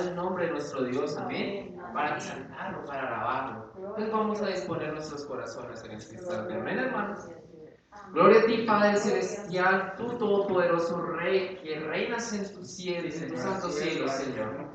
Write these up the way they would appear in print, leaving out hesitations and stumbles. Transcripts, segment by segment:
el nombre de nuestro Dios, amén, para exaltarlo, para alabarlo. Entonces vamos a disponer nuestros corazones en este instante, amén, hermanos. Gloria a ti, Padre Celestial, tú todopoderoso Rey, que reinas en tus cielos, en tus santos cielos, Señor.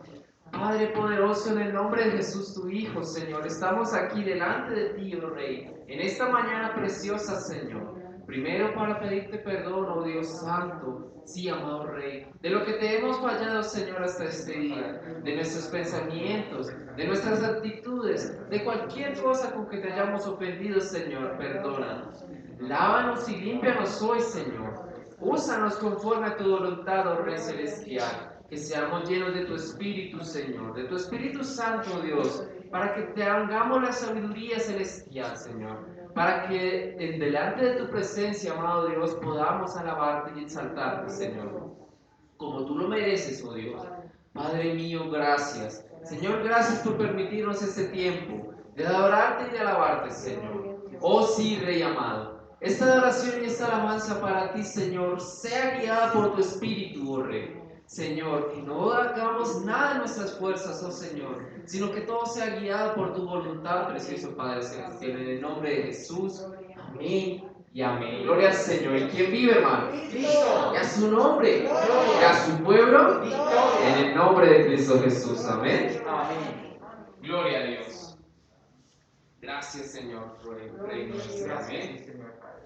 Padre poderoso, en el nombre de Jesús, tu Hijo, Señor, estamos aquí delante de ti, oh Rey, en esta mañana preciosa, Señor. Primero para pedirte perdón, oh Dios Santo, sí, amado Rey, de lo que te hemos fallado, Señor, hasta este día, de nuestros pensamientos, de nuestras actitudes, de cualquier cosa con que te hayamos ofendido, Señor, perdónanos. Lávanos y límpianos hoy, Señor. Úsanos conforme a tu voluntad, oh Rey Celestial. Que seamos llenos de tu Espíritu, Señor, de tu Espíritu Santo, Dios, para que te hagamos la sabiduría celestial, Señor, para que en delante de tu presencia, amado Dios, podamos alabarte y exaltarte, Señor, como tú lo mereces, oh Dios. Padre mío, gracias. Señor, gracias por permitirnos este tiempo de adorarte y de alabarte, Señor. Oh sí, Rey amado. Esta adoración y esta alabanza para ti, Señor, sea guiada por tu Espíritu, oh Rey. Señor, que no hagamos nada de nuestras fuerzas, oh Señor, sino que todo sea guiado por tu voluntad, precioso Padre Celestial, en el nombre de Jesús. Amén y amén. Gloria al Señor. ¿Y quién vive, hermano? Cristo. Y a su nombre. Y a su pueblo. En el nombre de Cristo Jesús. Amén. Amén. Gloria a Dios. Gracias, Señor, por el reino. Amén.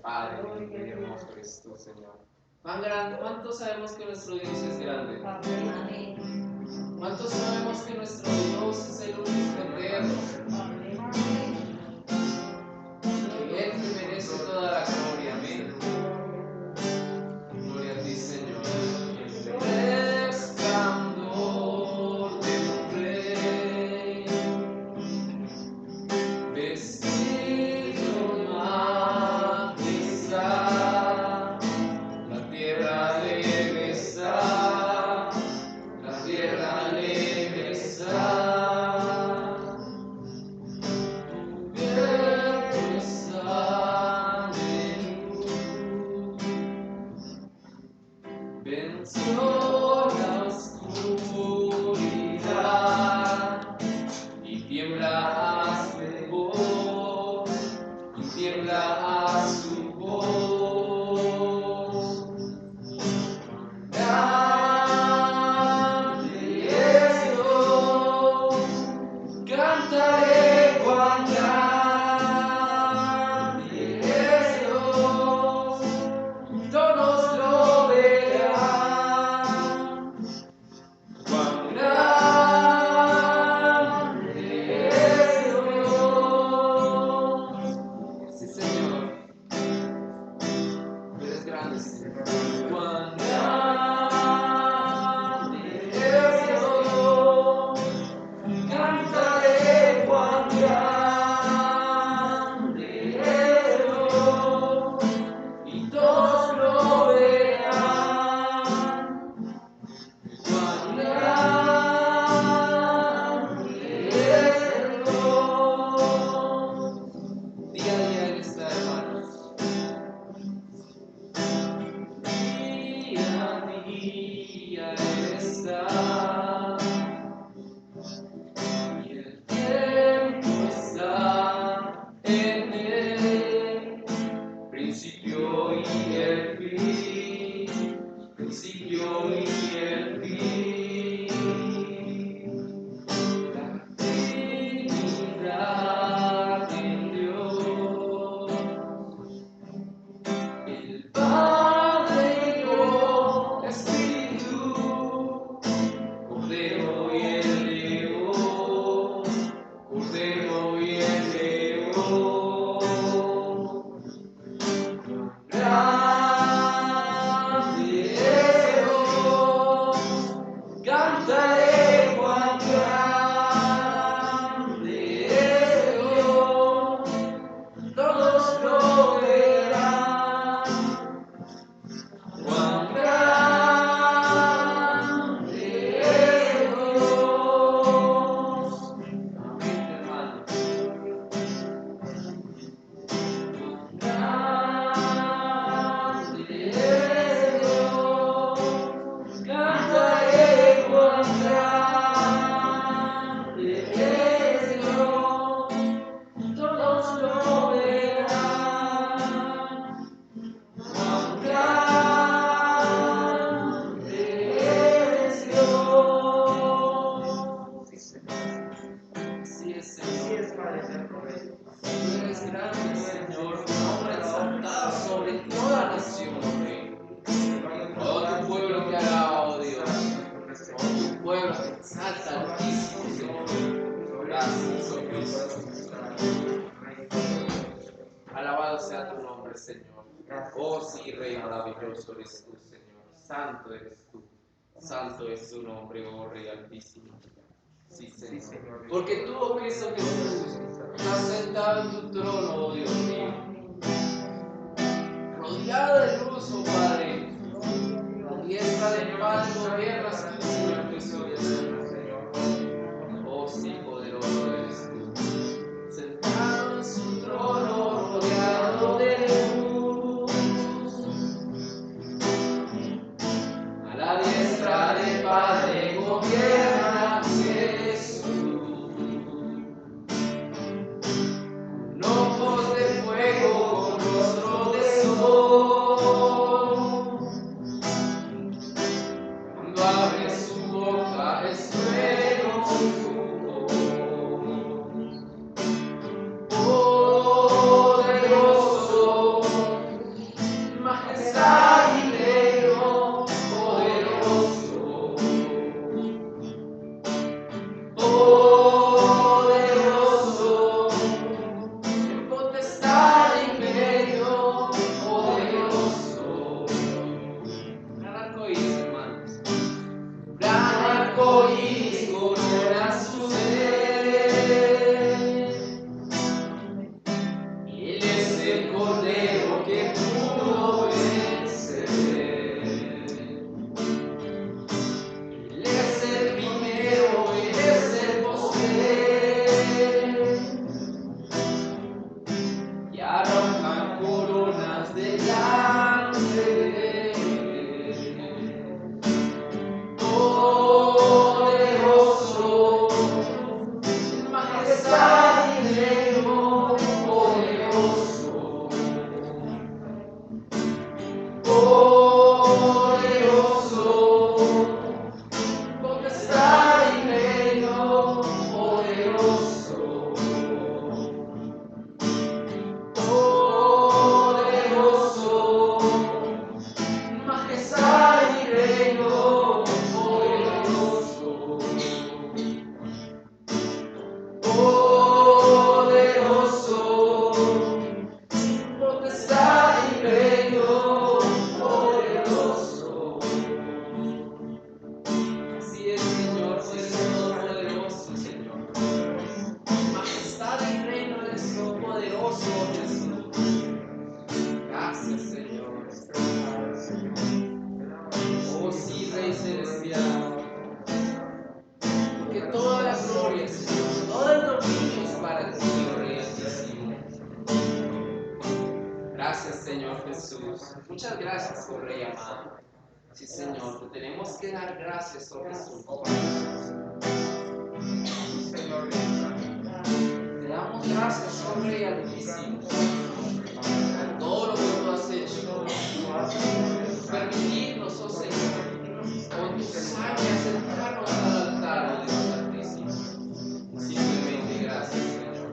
Padre, qué hermoso eres tú, Señor. ¿Cuántos sabemos que nuestro Dios es grande? Amén. ¿Cuántos sabemos que nuestro Dios es el único eterno? Que Él te merece toda la gloria. Amén. Gloria a ti, Señor. Resplandor de un rey, vestido en majestad, la tierra alegre está, la tierra alegre está, cubierto está de luz, venció la oscuridad y tiembla a su voz, y tiembla a su voz. Grande Salta altísimo, Señor. Gracias, oh Cristo. Alabado sea tu nombre, Señor. Oh sí, Rey maravilloso eres tú, Señor. Santo eres tú. Santo es tu nombre, oh Rey altísimo. Sí, Señor. Porque tú, oh Cristo Jesús, estás sentado en tu trono, oh Dios mío. Rodeado de luz, oh Padre. La diestra del Padre gobiernas tú, Señor Jesús. Oh sí, poderoso eres tú. Sentado en su trono, rodeado de luz. A la diestra del Padre gobierna Jesús. Con ojos de fuego, con rostro de sol. Cuando abre su boca, estruendo su voz. Poderoso, majestad y reino, poderoso. Poderoso, en potestad y imperio, poderoso. Gran arcoíris, hermanos. Gran arcoíris corona su ser. Él es el Cordero que pudo vencer. Él es el primero, Él es el postrer. Y arrojan coronas delante de Él. Poderoso, majestad y reino, poderoso. Poderoso, potestad y reino, poderoso. Poderoso, majestad y reino, poderoso. Poderoso, potestad y reino, poderoso. Así es, Señor, eres todopoderoso, Señor. Majestad y reino eres poderoso, Jesús. Gracias, Señor. Oh sí, Rey celestial. Porque toda la gloria, Señor, todo el dominio es para ti, oh Rey altísimo. Gracias, Señor Jesús. Muchas gracias, oh Rey amado. Sí, Señor, te tenemos que dar gracias, oh Jesús. Señor, te damos gracias, oh Rey altísimo, por todo lo que tú has hecho. Permitirnos, oh Señor, con tu sangre acercarnos al altar, oh Dios altísimo. Simplemente gracias, Señor.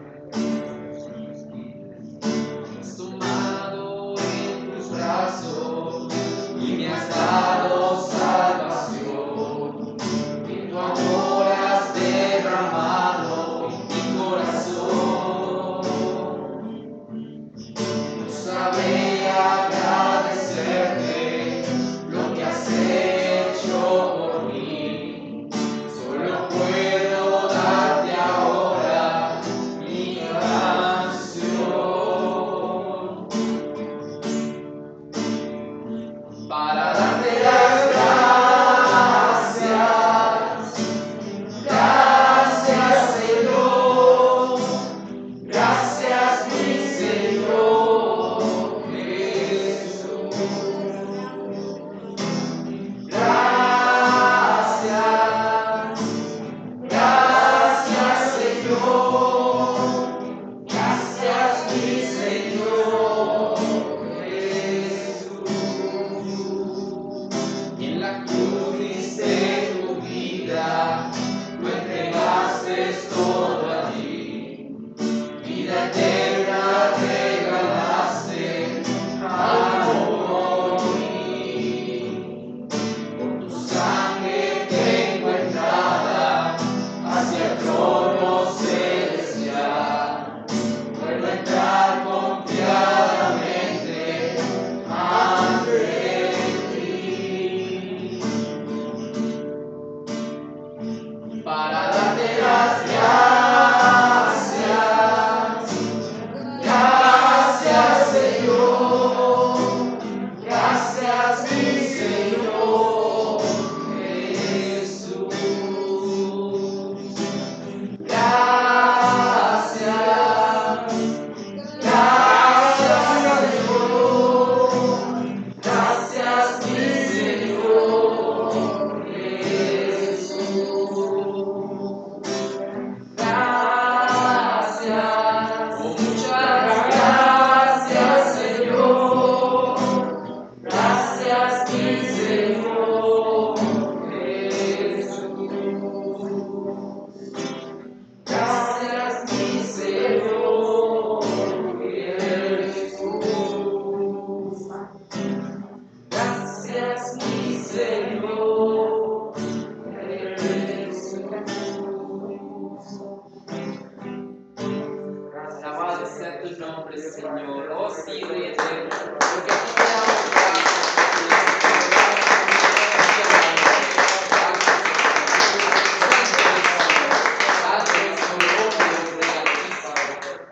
Has tomado en tus brazos y me has dado salvación. Y tu amor has derramado en mi corazón. No sabré agradecerte lo que has hecho por mí. Solo puedo darte ahora mi canción. Para darte las gracias, gracias Señor, gracias mi Señor Jesús. Gracias, gracias Señor, gracias mi Señor Jesús. En la cruz diste tu vida, lo entregaste todo allí. Vida eterna regalaste al morir. Por tu sangre tengo entrada para darte las gracias. Gracias, Señor. Gracias, mi Señor Jesús. Gracias. Gracias, Señor. Gracias, mi Señor Jesús. Gracias. Oh, muchas gracias, Señor. Gracias, mi Señor Jesús. Gracias, mi Señor Jesús. Gracias, mi Señor Jesús. Alabado sea tu nombre, Señor. Oh, sí, Rey eterno. Porque aquí te damos gracias.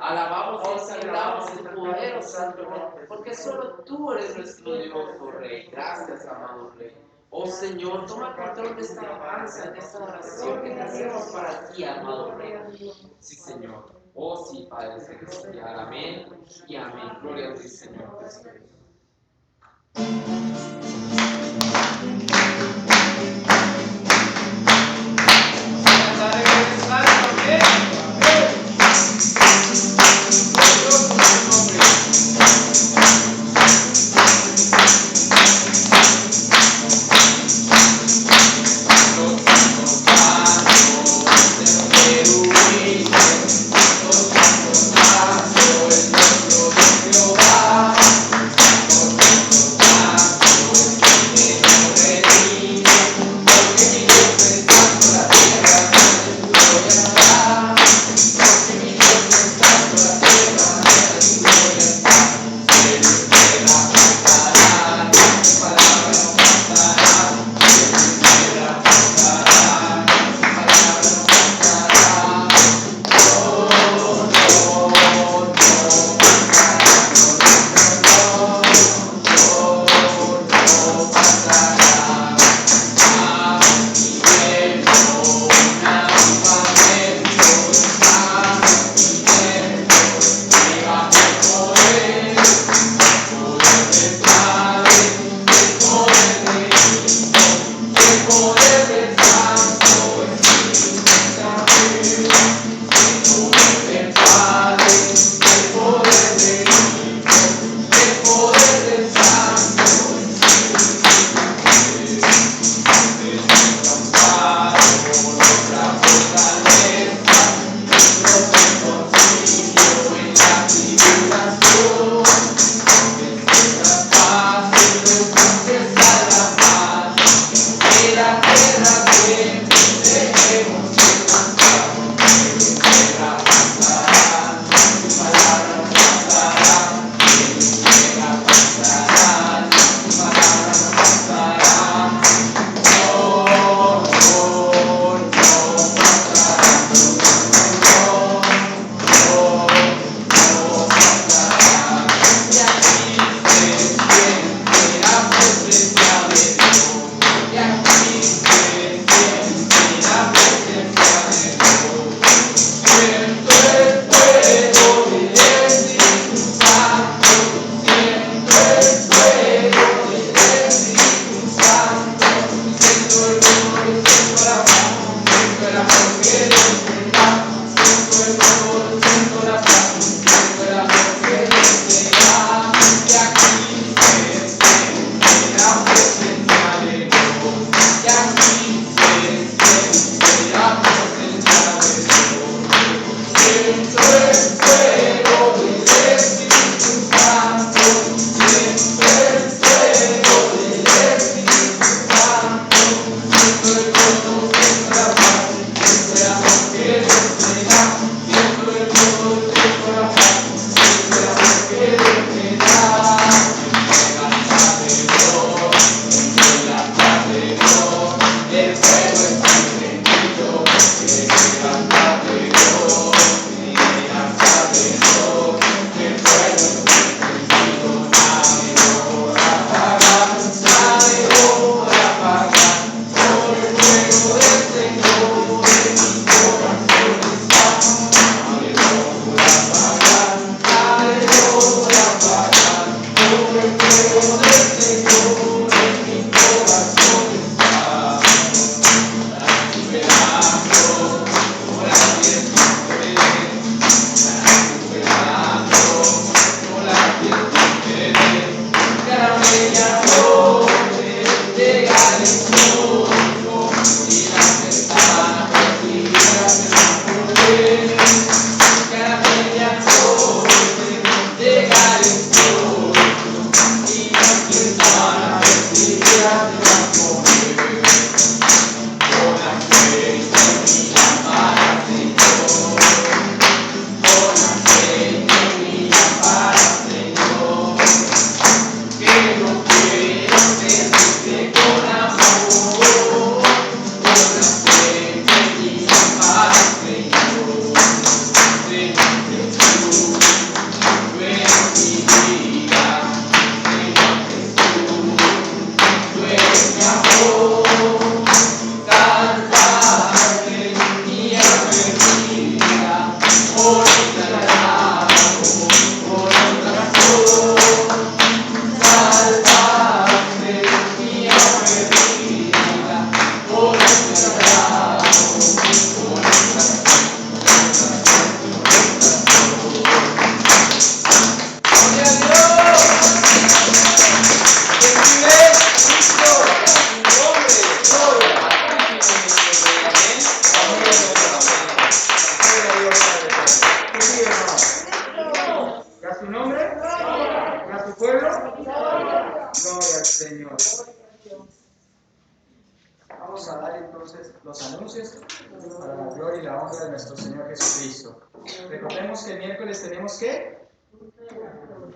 Alabamos y exaltamos el poderoso santo nombre, porque solo tú eres nuestro Dios, oh Rey. Gracias, amado Rey. Oh Señor, toma control de esta alabanza, de esta oración que te hacemos para ti, amado Rey. Sí, Señor. Oh sí, Padre Celestial. Amén y amén. Gloria a ti, Señor Jesús. Yeah.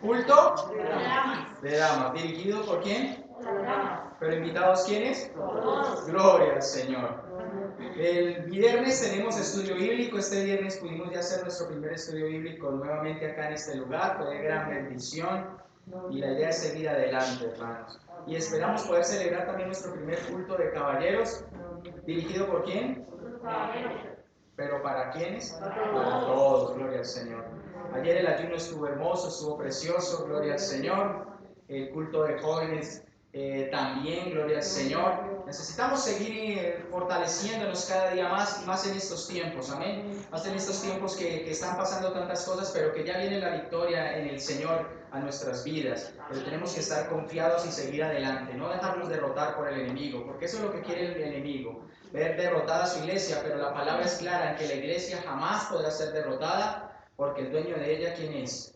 Culto de damas. ¿Dirigido por quién? ¿Pero invitados quiénes? Gloria al Señor. El viernes tenemos estudio bíblico. Este viernes pudimos ya hacer nuestro primer estudio bíblico nuevamente acá en este lugar. Fue de gran bendición. Y la idea es seguir adelante, hermanos. Y esperamos poder celebrar también nuestro primer culto de caballeros. ¿Dirigido por quién? ¿Pero para quiénes? Para todos, gloria al Señor. Ayer el ayuno estuvo hermoso, estuvo precioso, gloria al Señor. El culto de jóvenes también, gloria al Señor. Necesitamos seguir fortaleciéndonos cada día más y más en estos tiempos, amén. Más en estos tiempos que están pasando tantas cosas, pero que ya viene la victoria en el Señor a nuestras vidas. Pero tenemos que estar confiados y seguir adelante, no dejarnos derrotar por el enemigo, porque eso es lo que quiere el enemigo. Ver derrotada a su iglesia, pero la palabra es clara en que la iglesia jamás podrá ser derrotada, porque el dueño de ella, ¿quién es?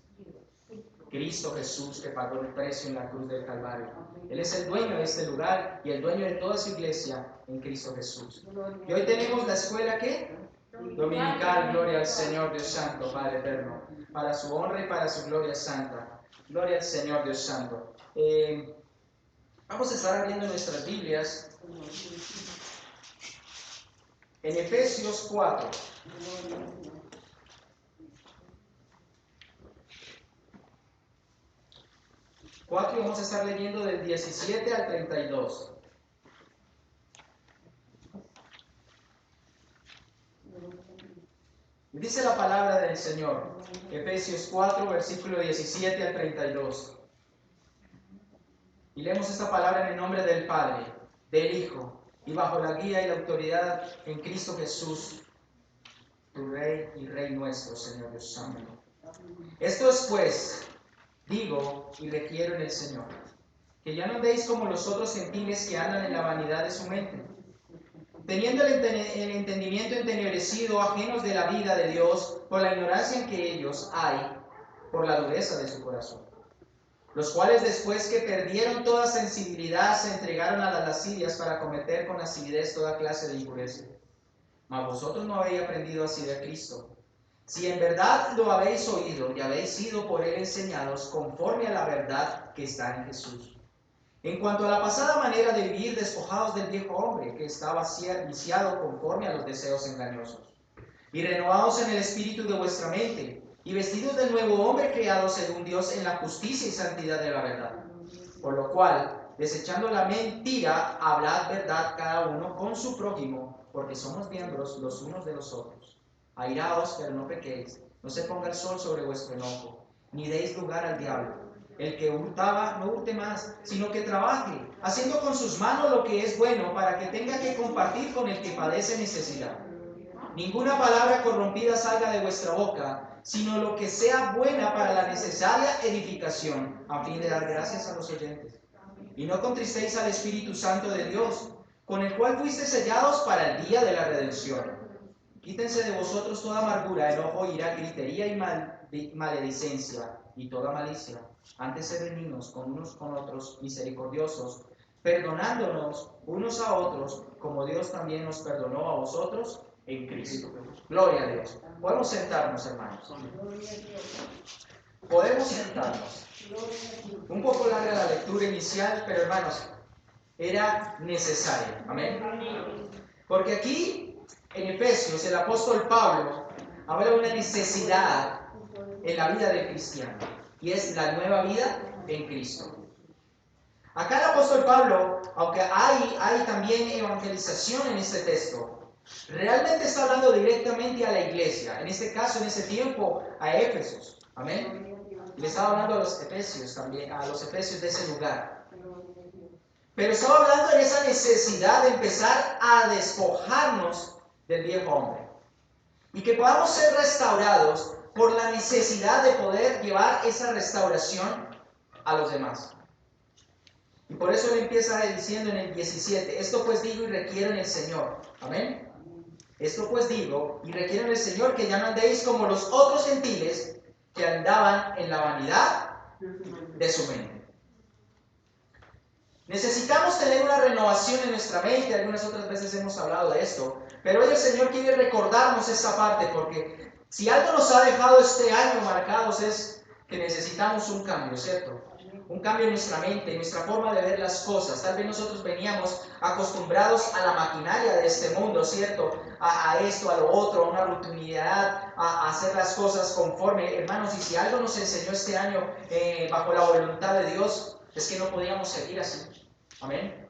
Cristo Jesús, que pagó el precio en la cruz del Calvario. Él es el dueño de este lugar y el dueño de toda su iglesia en Cristo Jesús. Y hoy tenemos la escuela, ¿qué? Dominical, gloria al Señor Dios Santo, Padre eterno, para su honra y para su gloria santa. Gloria al Señor Dios Santo. Vamos a estar abriendo nuestras Biblias en Efesios 4. Y vamos a estar leyendo del 17 al 32. Dice la palabra del Señor, Efesios 4, versículo 17 al 32. Y leemos esta palabra en el nombre del Padre, del Hijo, y bajo la guía y la autoridad en Cristo Jesús, tu Rey y Rey nuestro, Señor Dios Santo. Esto es pues, digo y requiero en el Señor, que ya no andéis como los otros gentiles que andan en la vanidad de su mente, teniendo el entendimiento entenebrecido, ajenos de la vida de Dios, por la ignorancia en que ellos hay, por la dureza de su corazón, los cuales después que perdieron toda sensibilidad se entregaron a las lascivias para cometer con acidez toda clase de impureza. Mas vosotros no habéis aprendido así de Cristo. Si en verdad lo habéis oído y habéis sido por él enseñados conforme a la verdad que está en Jesús. En cuanto a la pasada manera de vivir, despojados del viejo hombre que estaba viciado conforme a los deseos engañosos, y renovados en el espíritu de vuestra mente, y vestidos del nuevo hombre creado según Dios en la justicia y santidad de la verdad. Por lo cual, desechando la mentira, hablad verdad cada uno con su prójimo, porque somos miembros los unos de los otros. Airaos, pero no pequéis, no se ponga el sol sobre vuestro enojo, ni deis lugar al diablo. El que hurtaba, no hurte más, sino que trabaje, haciendo con sus manos lo que es bueno, para que tenga que compartir con el que padece necesidad. Ninguna palabra corrompida salga de vuestra boca, sino lo que sea buena para la necesaria edificación, a fin de dar gracias a los oyentes. Y no contristéis al Espíritu Santo de Dios, con el cual fuisteis sellados para el día de la redención. Quítense de vosotros toda amargura, enojo, ira, gritería y maledicencia, y toda malicia. Antes sed benignos con unos con otros, misericordiosos, perdonándonos unos a otros, como Dios también nos perdonó a vosotros en Cristo. Gloria a Dios. Podemos sentarnos, hermanos. Podemos sentarnos. Un poco larga la lectura inicial, pero hermanos, era necesaria. Amén. Porque aquí, en Efesios, el apóstol Pablo habla de una necesidad en la vida del cristiano, y es la nueva vida en Cristo. Acá el apóstol Pablo, aunque hay también evangelización en este texto, realmente está hablando directamente a la iglesia, en este caso, en ese tiempo, a Éfesos. Amén. Le estaba hablando a los efesios también, a los efesios de ese lugar. Pero estaba hablando de esa necesidad de empezar a despojarnos del viejo hombre. Y que podamos ser restaurados por la necesidad de poder llevar esa restauración a los demás. Y por eso él empieza diciendo en el 17, esto pues digo y requiero en el Señor. Amén. Esto pues digo y requiero en el Señor que ya no andéis como los otros gentiles que andaban en la vanidad de su mente. Necesitamos tener una renovación en nuestra mente. Algunas otras veces hemos hablado de esto, pero hoy el Señor quiere recordarnos esta parte, porque si algo nos ha dejado este año marcados es que necesitamos un cambio, ¿cierto? Un cambio en nuestra mente, en nuestra forma de ver las cosas. Tal vez nosotros veníamos acostumbrados a la maquinaria de este mundo, ¿cierto? A esto, a lo otro, a una rutinidad, a hacer las cosas conforme. Hermanos, y si algo nos enseñó este año bajo la voluntad de Dios, es que no podíamos seguir así. Amén.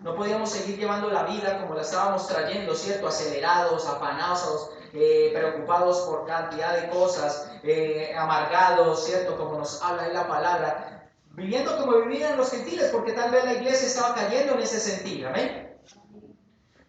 No podíamos seguir llevando la vida como la estábamos trayendo, ¿cierto? Acelerados, afanados, preocupados por cantidad de cosas, amargados, ¿cierto? Como nos habla ahí la palabra. Viviendo como vivían los gentiles, porque tal vez la iglesia estaba cayendo en ese sentido. Amén.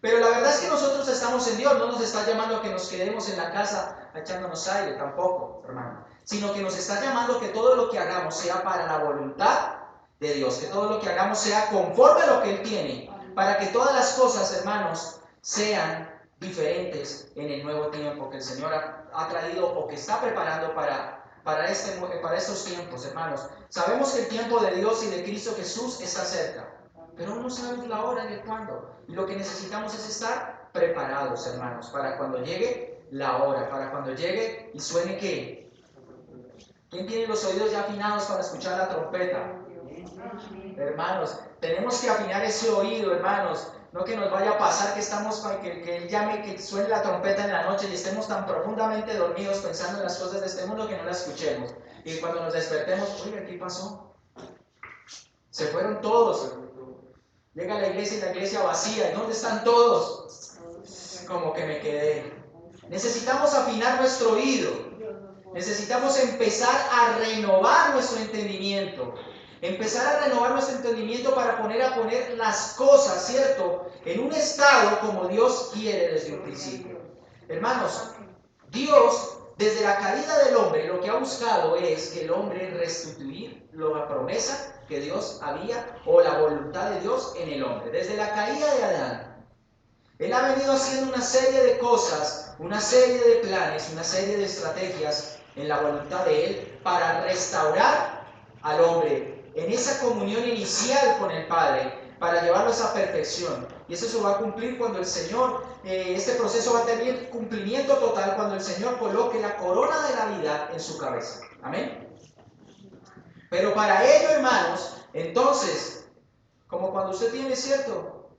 Pero la verdad es que nosotros estamos en Dios. No nos está llamando a que nos quedemos en la casa echándonos aire, tampoco, hermano. Sino que nos está llamando a que todo lo que hagamos sea para la voluntad de Dios. Que todo lo que hagamos sea conforme a lo que Él tiene. Para que todas las cosas, hermanos, sean diferentes en el nuevo tiempo que el Señor ha traído o que está preparando para estos tiempos, hermanos. Sabemos que el tiempo de Dios y de Cristo Jesús está cerca, pero no sabemos la hora ni el cuándo. Y lo que necesitamos es estar preparados, hermanos, para cuando llegue la hora, para cuando llegue y suene ¿qué? ¿Quién tiene los oídos ya afinados para escuchar la trompeta? Hermanos, tenemos que afinar ese oído, hermanos. No que nos vaya a pasar que estamos, que Él llame, que suene la trompeta en la noche y estemos tan profundamente dormidos pensando en las cosas de este mundo que no las escuchemos. Y cuando nos despertemos, oiga, ¿qué pasó? Se fueron todos. Llega a la iglesia vacía. ¿Y dónde están todos? Como que me quedé. Necesitamos afinar nuestro oído. Necesitamos empezar a renovar nuestro entendimiento. Empezar a renovar nuestro entendimiento para poner las cosas, ¿cierto? En un estado como Dios quiere desde un principio. Hermanos, Dios, desde la caída del hombre, lo que ha buscado es que el hombre restituir la promesa que Dios había, o la voluntad de Dios en el hombre. Desde la caída de Adán, Él ha venido haciendo una serie de cosas, una serie de planes, una serie de estrategias en la voluntad de Él para restaurar al hombre en esa comunión inicial con el Padre, para llevarlo a esa perfección. Y eso se va a cumplir cuando el Señor, este proceso va a tener cumplimiento total cuando el Señor coloque la corona de la vida en su cabeza. Amén. Pero para ello, hermanos, entonces Como cuando usted tiene, ¿cierto?,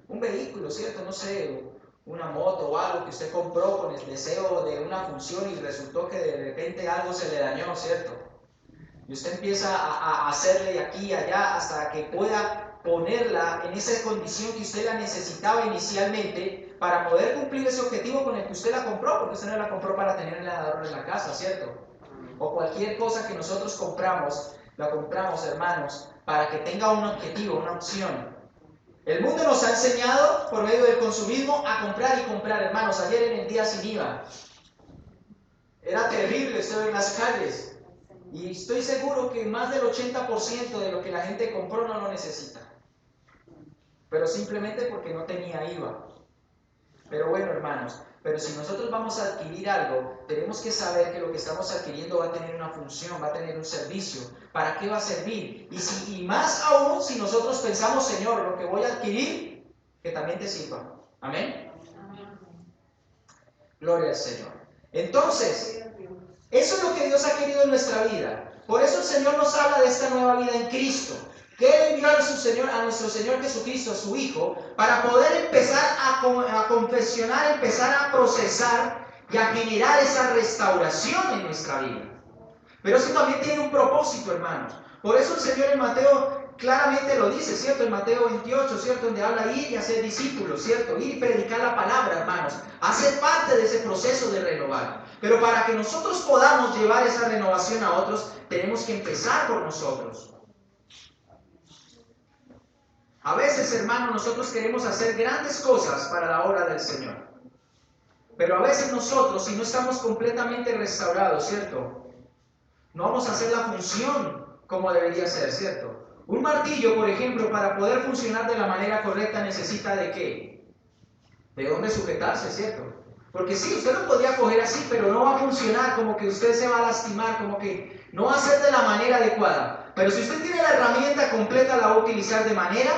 un vehículo, ¿cierto?, no sé, una moto o algo que usted compró con el deseo de una función y resultó que de repente algo se le dañó, ¿cierto? Y usted empieza a hacerle de aquí y allá hasta que pueda ponerla en esa condición que usted la necesitaba inicialmente para poder cumplir ese objetivo con el que usted la compró, porque usted no la compró para tenerla en la casa, ¿cierto? O cualquier cosa que nosotros compramos, la compramos, hermanos, para que tenga un objetivo, una opción. El mundo nos ha enseñado por medio del consumismo a comprar y comprar, hermanos. Ayer en el día sin IVA era terrible estar en las calles y estoy seguro que más del 80% de lo que la gente compró no lo necesita, pero simplemente porque no tenía IVA. Pero bueno, hermanos, pero si nosotros vamos a adquirir algo, tenemos que saber que lo que estamos adquiriendo va a tener una función, va a tener un servicio. ¿Para qué va a servir? Y más aún si nosotros pensamos, Señor, lo que voy a adquirir, que también te sirva. ¿Amén? Gloria al Señor. Entonces, eso es lo que Dios ha querido en nuestra vida. Por eso el Señor nos habla de esta nueva vida en Cristo, que Él envió a nuestro Señor Jesucristo, a su Hijo, para poder empezar a confesionar, empezar a procesar y a generar esa restauración en nuestra vida. Pero eso también tiene un propósito, hermanos. Por eso el Señor en Mateo claramente lo dice, ¿cierto? En Mateo 28, ¿cierto? Donde habla ir y hacer discípulos, ¿cierto? Ir y predicar la palabra, hermanos. Hace parte de ese proceso de renovar. Pero para que nosotros podamos llevar esa renovación a otros, tenemos que empezar por nosotros. A veces, hermanos, nosotros queremos hacer grandes cosas para la obra del Señor. Pero a veces nosotros, si no estamos completamente restaurados, ¿cierto?, no vamos a hacer la función como debería ser, ¿cierto? Un martillo, por ejemplo, para poder funcionar de la manera correcta necesita ¿de qué? De dónde sujetarse, ¿cierto? Porque sí, usted lo podría coger así, pero no va a funcionar, como que usted se va a lastimar, como que no va a ser de la manera adecuada. Pero si usted tiene la herramienta completa, la va a utilizar de manera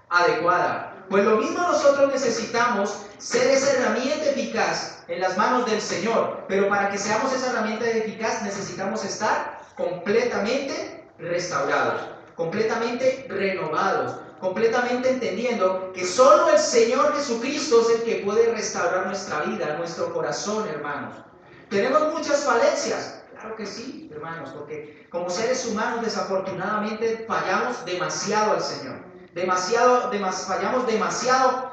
adecuada. Pues lo mismo nosotros necesitamos ser esa herramienta eficaz en las manos del Señor. Pero para que seamos esa herramienta eficaz necesitamos estar completamente restaurados, completamente renovados, completamente entendiendo que solo el Señor Jesucristo es el que puede restaurar nuestra vida, nuestro corazón, hermanos. Tenemos muchas falencias, claro que sí, hermanos, porque como seres humanos desafortunadamente fallamos demasiado al Señor, fallamos demasiado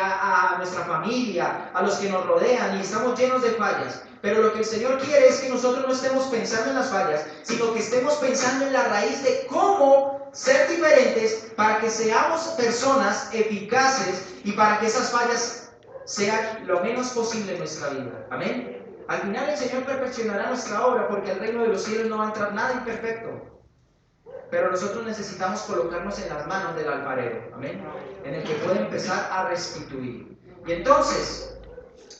a nuestra familia, a los que nos rodean, y estamos llenos de fallas. Pero lo que el Señor quiere es que nosotros no estemos pensando en las fallas, sino que estemos pensando en la raíz de cómo ser diferentes para que seamos personas eficaces y para que esas fallas sean lo menos posible en nuestra vida. Amén. Al final el Señor perfeccionará nuestra obra, porque al reino de los cielos no va a entrar nada imperfecto. Pero nosotros necesitamos colocarnos en las manos del alfarero, amén, en el que puede empezar a restituir. Y entonces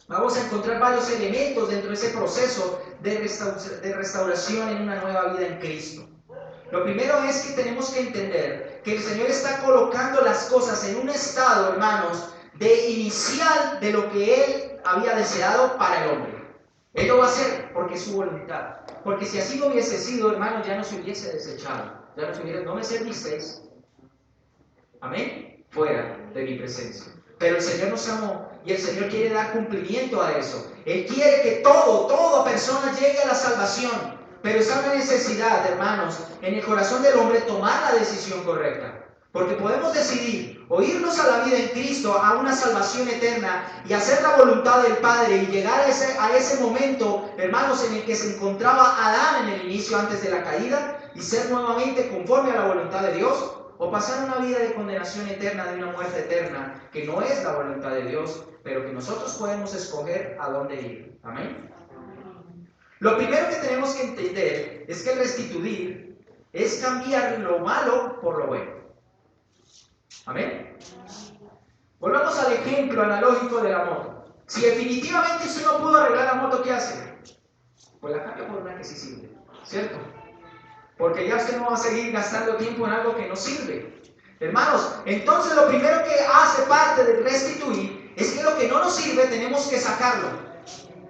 vamos a encontrar varios elementos dentro de ese proceso de restauración en una nueva vida en Cristo. Lo primero es que tenemos que entender que el Señor está colocando las cosas en un estado, hermanos, de inicial de lo que Él había deseado para el hombre. Él lo va a hacer porque es su voluntad. Porque si así no hubiese sido, hermanos, ya no se hubiese desechado. Ya no se hubiera, no me servisteis. Amén. Fuera de mi presencia. Pero el Señor nos amó y el Señor quiere dar cumplimiento a eso. Él quiere que toda persona llegue a la salvación. Pero está una necesidad, hermanos, en el corazón del hombre tomar la decisión correcta. Porque podemos decidir o irnos a la vida en Cristo, a una salvación eterna y hacer la voluntad del Padre y llegar a ese momento, hermanos, en el que se encontraba Adán en el inicio antes de la caída y ser nuevamente conforme a la voluntad de Dios, o pasar una vida de condenación eterna, de una muerte eterna, que no es la voluntad de Dios, pero que nosotros podemos escoger a dónde ir. Amén. Lo primero que tenemos que entender es que el restituir es cambiar lo malo por lo bueno. Amén. Volvamos al ejemplo analógico de la moto. Si definitivamente usted no pudo arreglar la moto, ¿qué hace? Pues la cambia por una que sí sirve, ¿cierto? Porque ya usted no va a seguir gastando tiempo en algo que no sirve. Hermanos, entonces lo primero que hace parte del restituir es que lo que no nos sirve tenemos que sacarlo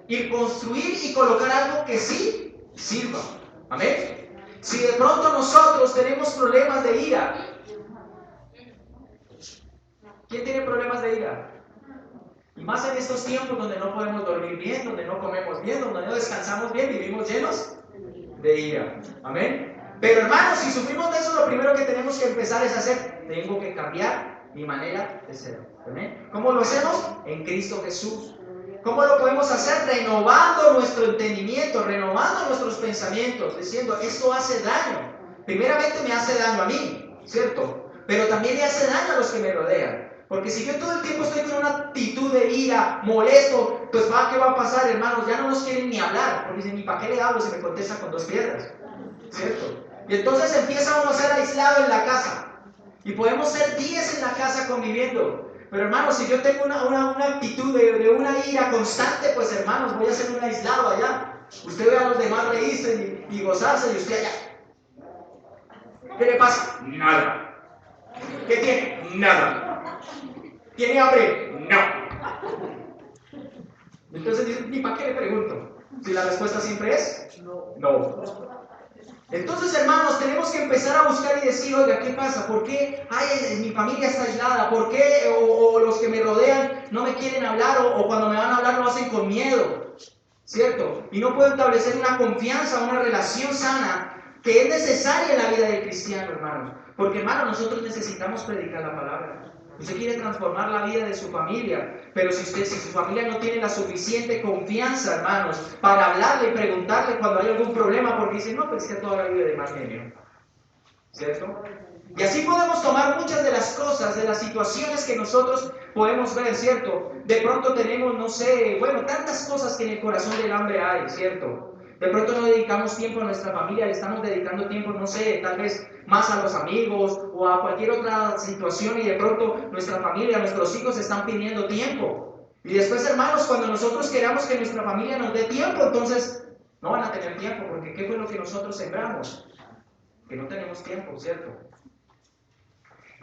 y construir y colocar algo que sí sirva. Amén. Si de pronto nosotros tenemos problemas de ira, ¿Quién tiene problemas de ira? Y más en estos tiempos donde no podemos dormir bien, donde no comemos bien, donde no descansamos bien, vivimos llenos de ira. Amén. Pero hermanos, si sufrimos de eso, lo primero que tenemos que empezar es hacer, tengo que cambiar mi manera de ser. Amén. ¿Cómo lo hacemos? En Cristo Jesús. ¿Cómo lo podemos hacer? Renovando nuestro entendimiento, renovando nuestros pensamientos, diciendo, esto hace daño. Primeramente me hace daño a mí, ¿cierto? Pero también le hace daño a los que me rodean. Porque si yo todo el tiempo estoy con una actitud de ira, molesto, pues ¿qué va a pasar, hermanos? Ya no nos quieren ni hablar, porque dicen, ¿ni para qué le hablo si me contesta con 2 piedras? ¿Cierto? Y entonces empieza uno a ser aislado en la casa. Y podemos ser 10 en la casa conviviendo. Pero hermanos, si yo tengo una actitud de una ira constante, pues hermanos, voy a ser un aislado allá. Usted ve a los demás reírse y gozarse y usted allá. ¿Qué le pasa? Nada. ¿Qué tiene? Nada. ¿Tiene hambre? No. Entonces dicen, ¿y para qué le pregunto? Si la respuesta siempre es no. Entonces, hermanos, tenemos que empezar a buscar y decir, oiga, ¿qué pasa? ¿Por qué mi familia está aislada? ¿Por qué o los que me rodean no me quieren hablar o cuando me van a hablar lo hacen con miedo? ¿Cierto? Y no puedo establecer una confianza, una relación sana que es necesaria en la vida del cristiano, hermanos. Porque, hermanos, nosotros necesitamos predicar la palabra. Usted quiere transformar la vida de su familia, pero si su familia no tiene la suficiente confianza, hermanos, para hablarle y preguntarle cuando hay algún problema, porque dicen, no, pues es que toda la vida de mal genio, ¿cierto? Y así podemos tomar muchas de las cosas, de las situaciones que nosotros podemos ver, ¿cierto? De pronto tenemos, no sé, bueno, tantas cosas que en el corazón del hombre hay, ¿cierto? De pronto no dedicamos tiempo a nuestra familia, le estamos dedicando tiempo, no sé, tal vez más a los amigos o a cualquier otra situación y de pronto nuestra familia, nuestros hijos están pidiendo tiempo. Y después, hermanos, cuando nosotros queramos que nuestra familia nos dé tiempo, entonces no van a tener tiempo, porque ¿qué fue lo que nosotros sembramos? Que no tenemos tiempo, ¿cierto?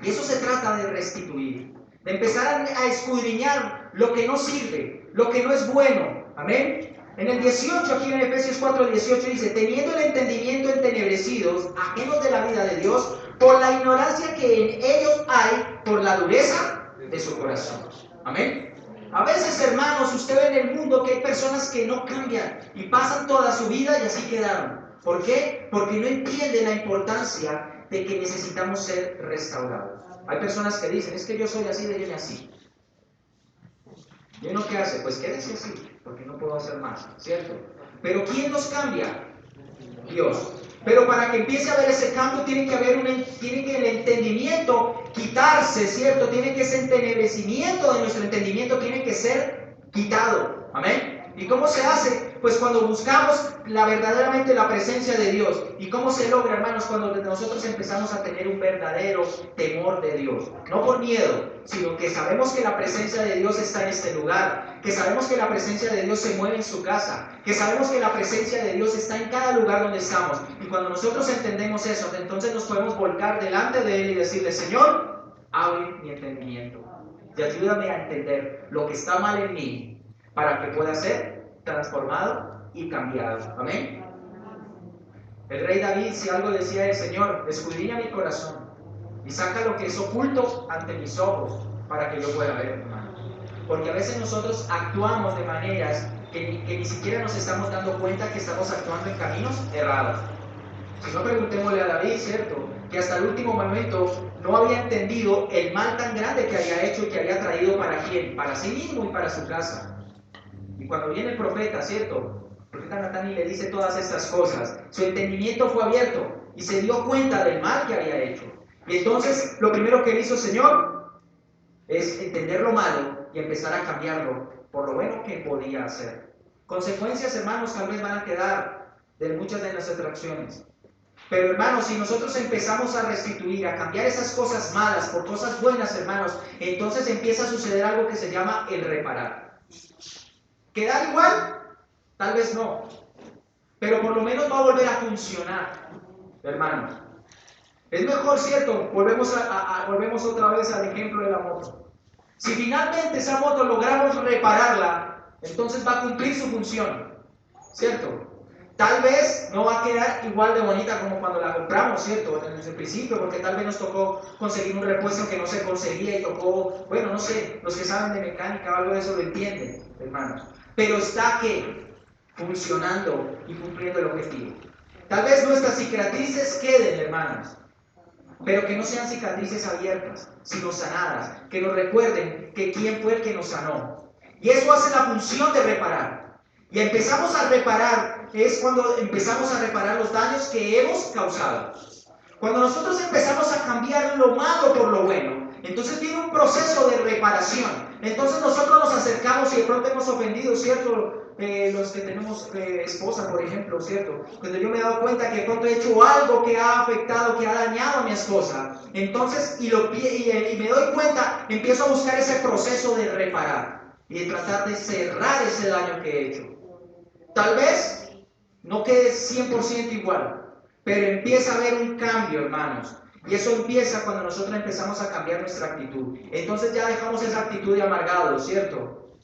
Y eso se trata de restituir, de empezar a escudriñar lo que no sirve, lo que no es bueno. Amén. En el 18, aquí en Efesios 4:18 dice, teniendo el entendimiento entenebrecidos, ajenos de la vida de Dios, por la ignorancia que en ellos hay, por la dureza de su corazón. Amén. A veces, hermanos, usted ve en el mundo que hay personas que no cambian y pasan toda su vida y así quedaron. ¿Por qué? Porque no entienden la importancia de que necesitamos ser restaurados. Hay personas que dicen, es que yo soy así, de yo así. ¿Y uno qué hace? Pues quédese así, porque no puedo hacer más, ¿cierto? Pero ¿quién nos cambia? Dios. Pero para que empiece a haber ese cambio tiene que el entendimiento quitarse, ¿cierto? Tiene que ese entenebrecimiento de nuestro entendimiento tiene que ser quitado. Amén. ¿Y cómo se hace? Pues cuando buscamos verdaderamente la presencia de Dios. ¿Y cómo se logra, hermanos? Cuando nosotros empezamos a tener un verdadero temor de Dios. No por miedo, sino que sabemos que la presencia de Dios está en este lugar. Que sabemos que la presencia de Dios se mueve en su casa. Que sabemos que la presencia de Dios está en cada lugar donde estamos. Y cuando nosotros entendemos eso, entonces nos podemos volcar delante de Él y decirle, Señor, abre mi entendimiento. Y ayúdame a entender lo que está mal en mí, para que pueda ser transformado y cambiado. Amén. El rey David, si algo decía el Señor, escudriña mi corazón y saca lo que es oculto ante mis ojos para que yo pueda ver, hermano. Porque a veces nosotros actuamos de maneras que ni siquiera nos estamos dando cuenta que estamos actuando en caminos errados. Si no, preguntémosle a David, ¿cierto? Que hasta el último momento no había entendido el mal tan grande que había hecho y que había traído para quién, para sí mismo y para su casa. Y cuando viene el profeta, ¿cierto? El profeta Natán y le dice todas estas cosas. Su entendimiento fue abierto y se dio cuenta del mal que había hecho. Y entonces lo primero que hizo el Señor es entender lo malo y empezar a cambiarlo por lo bueno que podía hacer. Consecuencias, hermanos, tal vez van a quedar de muchas de nuestras acciones. Pero hermanos, si nosotros empezamos a restituir, a cambiar esas cosas malas por cosas buenas, hermanos, entonces empieza a suceder algo que se llama el reparar. ¿Quedar igual? Tal vez no. Pero por lo menos va a volver a funcionar, hermanos. Es mejor, ¿cierto? Volvemos otra vez al ejemplo de la moto. Si finalmente esa moto logramos repararla, entonces va a cumplir su función, ¿cierto? Tal vez no va a quedar igual de bonita como cuando la compramos, ¿cierto? En el principio, porque tal vez nos tocó conseguir un repuesto que no se conseguía y tocó, bueno, no sé, los que saben de mecánica o algo de eso lo entienden, hermanos. Pero está que funcionando y cumpliendo el objetivo. Tal vez nuestras cicatrices queden, hermanos, pero que no sean cicatrices abiertas, sino sanadas, que nos recuerden que quién fue el que nos sanó. Y eso hace la función de reparar. Y empezamos a reparar, es cuando empezamos a reparar los daños que hemos causado. Cuando nosotros empezamos a cambiar lo malo por lo bueno, entonces viene un proceso de reparación. Entonces nosotros nos acercamos y de pronto hemos ofendido, ¿cierto? Los que tenemos esposa, por ejemplo, ¿cierto? Cuando yo me he dado cuenta que de pronto he hecho algo que ha afectado, que ha dañado a mi esposa, entonces, y me doy cuenta, empiezo a buscar ese proceso de reparar y de tratar de cerrar ese daño que he hecho. Tal vez no quede 100% igual, pero empieza a haber un cambio, hermanos. Y eso empieza cuando nosotros empezamos a cambiar nuestra actitud. Entonces ya dejamos esa actitud de amargado, ¿cierto?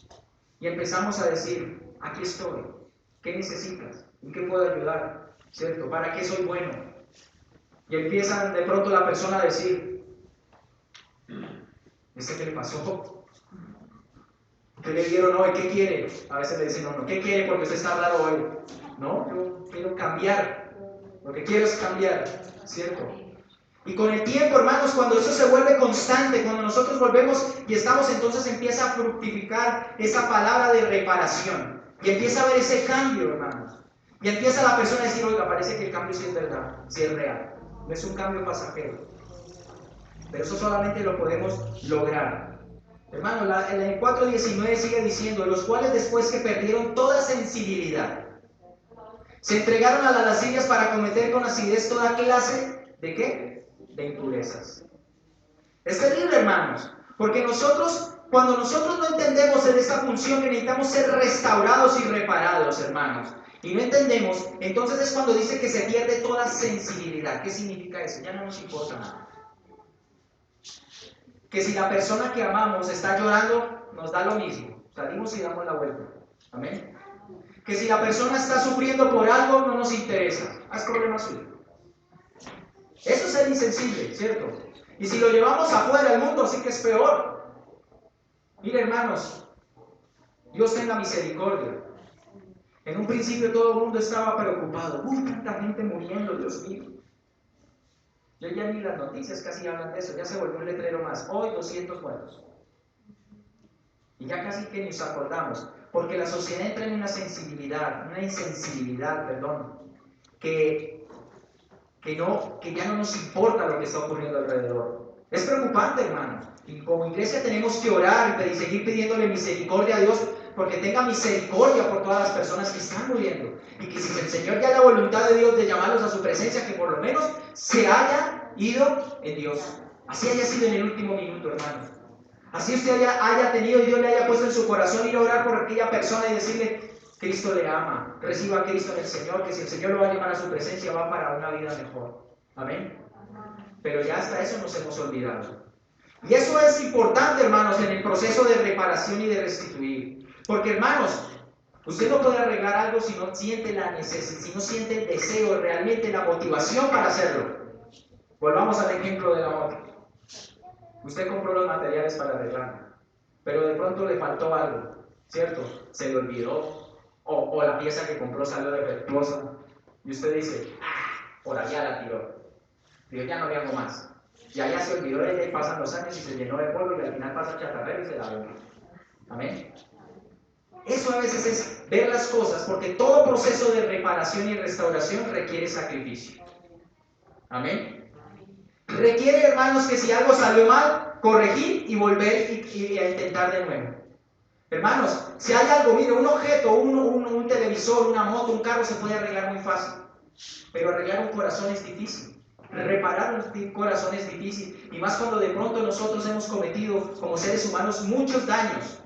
Y empezamos a decir, aquí estoy, ¿qué necesitas? ¿En qué puedo ayudar? ¿Cierto? ¿Para qué soy bueno? Y empieza de pronto la persona a decir, ¿qué le pasó? ¿Qué le dieron hoy? ¿Qué quiere? A veces le dicen, no, ¿qué quiere? Porque usted está hablando hoy. No, yo quiero cambiar. Lo que quiero es cambiar, ¿cierto? Y con el tiempo, hermanos, cuando eso se vuelve constante, cuando nosotros volvemos y estamos, entonces empieza a fructificar esa palabra de reparación. Y empieza a haber ese cambio, hermanos. Y empieza la persona a decir, oiga, parece que el cambio sí es verdad, sí es real. No es un cambio pasajero. Pero eso solamente lo podemos lograr. Hermano, en el 4:19 sigue diciendo, los cuales después que perdieron toda sensibilidad, se entregaron a las lascivias para cometer con acidez toda clase ¿de qué? De impurezas. Es terrible, hermanos, porque cuando nosotros no entendemos en esta función que necesitamos ser restaurados y reparados, hermanos, y no entendemos, entonces es cuando dice que se pierde toda sensibilidad. ¿Qué significa eso? Ya no nos importa nada. Que si la persona que amamos está llorando, nos da lo mismo. Salimos y damos la vuelta. Amén. Que si la persona está sufriendo por algo, no nos interesa. Es problema suyo. Eso es ser insensible, ¿cierto? Y si lo llevamos afuera del mundo, sí que es peor. Mire, hermanos, Dios tenga misericordia. En un principio todo el mundo estaba preocupado. Tanta gente muriendo, Dios mío. Yo ya ni las noticias casi hablan de eso, ya se volvió un letrero más. Hoy 200 muertos. Y ya casi que nos acordamos, porque la sociedad entra en una insensibilidad, que ya no nos importa lo que está ocurriendo alrededor. Es preocupante, hermano. Y como iglesia tenemos que orar y seguir pidiéndole misericordia a Dios, porque tenga misericordia por todas las personas que están muriendo. Y que si el Señor ya la voluntad de Dios de llamarlos a su presencia, que por lo menos se haya ido en Dios. Así haya sido en el último minuto, hermano. Así usted haya tenido y Dios le haya puesto en su corazón ir a orar por aquella persona y decirle, Cristo le ama, reciba a Cristo en el Señor, que si el Señor lo va a llamar a su presencia va para una vida mejor. Amén. Pero ya hasta eso nos hemos olvidado. Y eso es importante, hermanos, en el proceso de reparación y de restituir. Porque, hermanos, usted no puede arreglar algo si no siente la necesidad, si no siente el deseo, realmente la motivación para hacerlo. Volvamos al ejemplo de la moto. Usted compró los materiales para arreglarla, pero de pronto le faltó algo, ¿cierto? Se le olvidó, o la pieza que compró salió defectuosa, y usted dice, por allá la tiró. Yo ya no le hago más. Y allá se olvidó de ella y pasan los años y se llenó de polvo y al final pasa el chatarrero y se la vende. Amén. Eso a veces es ver las cosas, porque todo proceso de reparación y restauración requiere sacrificio. Amén. Requiere, hermanos, que si algo salió mal, corregir y volver y a intentar de nuevo. Hermanos, si hay algo, mire, un objeto, un televisor, una moto, un carro se puede arreglar muy fácil, pero arreglar un corazón es difícil. Reparar un corazón es difícil, y más cuando de pronto nosotros hemos cometido como seres humanos muchos daños.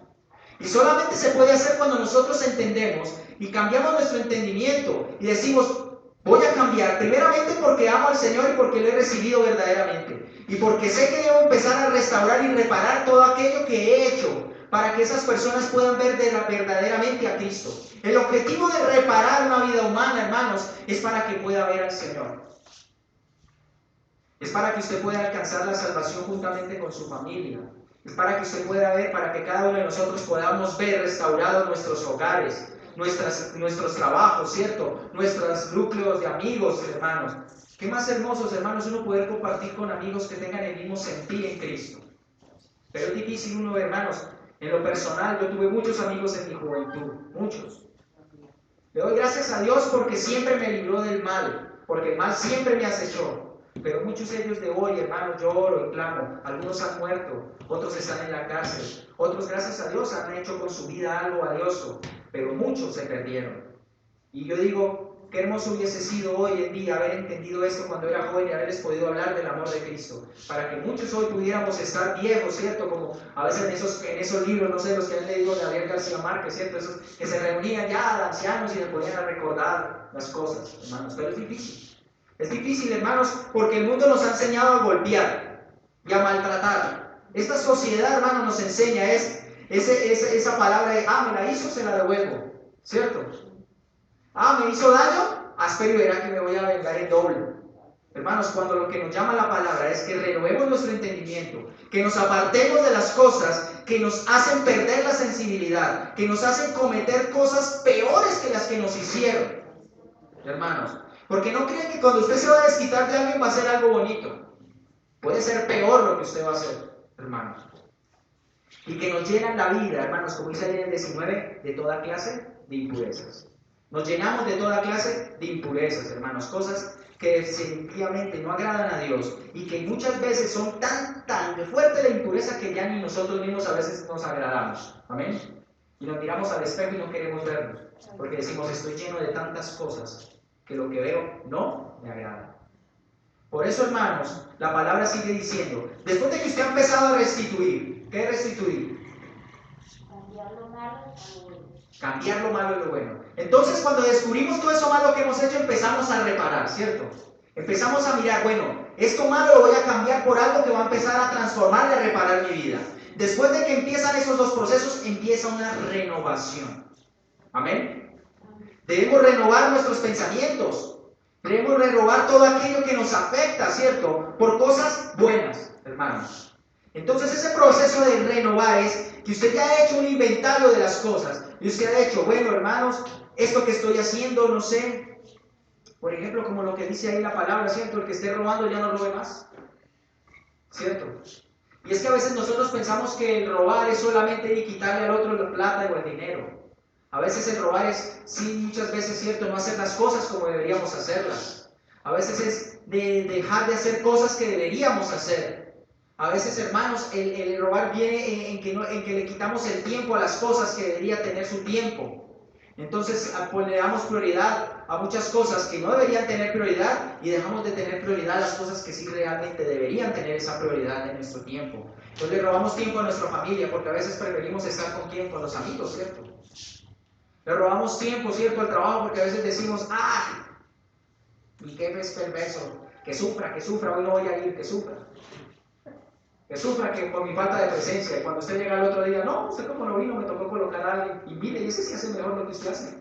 Y solamente se puede hacer cuando nosotros entendemos y cambiamos nuestro entendimiento y decimos, voy a cambiar, primeramente porque amo al Señor y porque lo he recibido verdaderamente. Y porque sé que debo empezar a restaurar y reparar todo aquello que he hecho para que esas personas puedan ver verdaderamente a Cristo. El objetivo de reparar una vida humana, hermanos, es para que pueda ver al Señor. Es para que usted pueda alcanzar la salvación juntamente con su familia. Es para que usted pueda ver, para que cada uno de nosotros podamos ver restaurados nuestros hogares, nuestros trabajos, ¿cierto? Nuestros núcleos de amigos, hermanos. Qué más hermosos, hermanos, uno poder compartir con amigos que tengan el mismo sentir en Cristo. Pero es difícil uno, hermanos. En lo personal, yo tuve muchos amigos en mi juventud, muchos. Le doy gracias a Dios porque siempre me libró del mal, porque el mal siempre me acechó. Pero muchos de ellos de hoy, hermanos, lloro y clamo. Algunos han muerto, otros están en la cárcel, otros, gracias a Dios, han hecho con su vida algo valioso, pero muchos se perdieron. Y yo digo, qué hermoso hubiese sido hoy en día haber entendido esto cuando era joven y haberles podido hablar del amor de Cristo, para que muchos hoy pudiéramos estar viejos, ¿cierto? Como a veces en esos libros, no sé, los que han leído de Gabriel García Márquez, ¿cierto? Esos que se reunían ya de ancianos y le ponían a recordar las cosas, hermanos, pero es difícil. Es difícil, hermanos, porque el mundo nos ha enseñado a golpear y a maltratar. Esta sociedad, hermanos, nos enseña esa palabra de, me la hizo, se la devuelvo, ¿cierto? Me hizo daño, espero y verá que me voy a vengar en doble. Hermanos, cuando lo que nos llama la palabra es que renovemos nuestro entendimiento, que nos apartemos de las cosas que nos hacen perder la sensibilidad, que nos hacen cometer cosas peores que las que nos hicieron, hermanos. Porque no crean que cuando usted se va a desquitar de alguien va a ser algo bonito. Puede ser peor lo que usted va a hacer, hermanos. Y que nos llenan la vida, hermanos, como dice ahí en el 19, de toda clase de impurezas. Nos llenamos de toda clase de impurezas, hermanos. Cosas que definitivamente no agradan a Dios y que muchas veces son tan fuerte la impureza que ya ni nosotros mismos a veces nos agradamos. Amén. Y nos miramos al espejo y no queremos vernos. Porque decimos, estoy lleno de tantas cosas que lo que veo no me agrada. Por eso, hermanos, la palabra sigue diciendo, después de que usted ha empezado a restituir, ¿qué es restituir? Cambiar lo malo a lo bueno. Cambiar lo malo a lo bueno. Entonces, cuando descubrimos todo eso malo que hemos hecho, empezamos a reparar, ¿cierto? Empezamos a mirar, bueno, esto malo lo voy a cambiar por algo que va a empezar a transformar y a reparar mi vida. Después de que empiezan esos dos procesos, empieza una renovación. Amén. Debemos renovar nuestros pensamientos. Debemos renovar todo aquello que nos afecta, ¿cierto? Por cosas buenas, hermanos. Entonces ese proceso de renovar es que usted ya ha hecho un inventario de las cosas. Y usted ha hecho, bueno, hermanos, esto que estoy haciendo, no sé. Por ejemplo, como lo que dice ahí la palabra, ¿cierto? El que esté robando ya no robe más. ¿Cierto? Y es que a veces nosotros pensamos que el robar es solamente ir y quitarle al otro la plata o el dinero. A veces el robar es, sí, muchas veces, ¿cierto?, no hacer las cosas como deberíamos hacerlas. A veces es de dejar de hacer cosas que deberíamos hacer. A veces, hermanos, el robar viene en que le quitamos el tiempo a las cosas que debería tener su tiempo. Entonces, pues le damos prioridad a muchas cosas que no deberían tener prioridad y dejamos de tener prioridad a las cosas que sí realmente deberían tener esa prioridad en nuestro tiempo. Entonces le robamos tiempo a nuestra familia porque a veces preferimos estar con quién, con los amigos, ¿cierto? Le robamos tiempo, ¿cierto?, al trabajo porque a veces decimos, mi jefe es perverso, que sufra, hoy no voy a ir, que sufra que por mi falta de presencia. Y cuando usted llega al otro día, no, usted como no vino, me tocó colocar a alguien, y mire, y ese sí hace mejor lo que usted hace.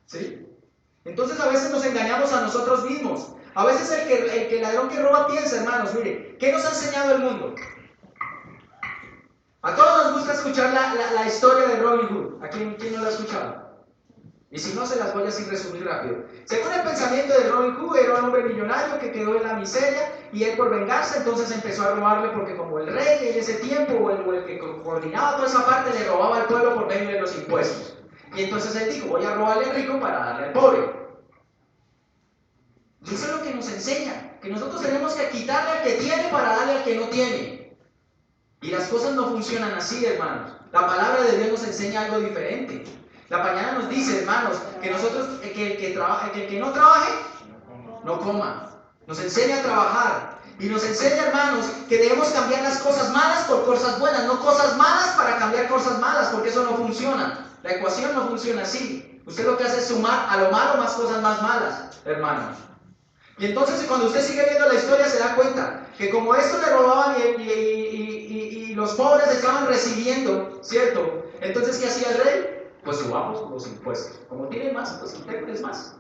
¿Sí? Entonces a veces nos engañamos a nosotros mismos. A veces el ladrón que roba piensa, hermanos, mire, ¿qué nos ha enseñado el mundo? A todos nos gusta escuchar la historia de Robin Hood. ¿A quién no la ha escuchado? Y si no, se las voy a así resumir rápido. Según el pensamiento de Robin Hood, era un hombre millonario que quedó en la miseria y él por vengarse entonces empezó a robarle porque como el rey en ese tiempo o el que coordinaba toda esa parte le robaba al pueblo por medio de los impuestos. Y entonces él dijo, voy a robarle al rico para darle al pobre. Y eso es lo que nos enseña, que nosotros tenemos que quitarle al que tiene para darle al que no tiene. Y las cosas no funcionan así, hermanos. La palabra de Dios nos enseña algo diferente. La mañana nos dice, hermanos, que nosotros, que el que no trabaje, no coma. Nos enseña a trabajar. Y nos enseña, hermanos, que debemos cambiar las cosas malas por cosas buenas, no cosas malas para cambiar cosas malas, porque eso no funciona. La ecuación no funciona así. Usted lo que hace es sumar a lo malo más cosas más malas, hermanos. Y entonces cuando usted sigue viendo la historia se da cuenta que como esto le robaban y y los pobres estaban recibiendo, ¿cierto? Entonces, ¿qué hacía el rey? Pues subamos los impuestos. Como tienen más, pues quitémosles más.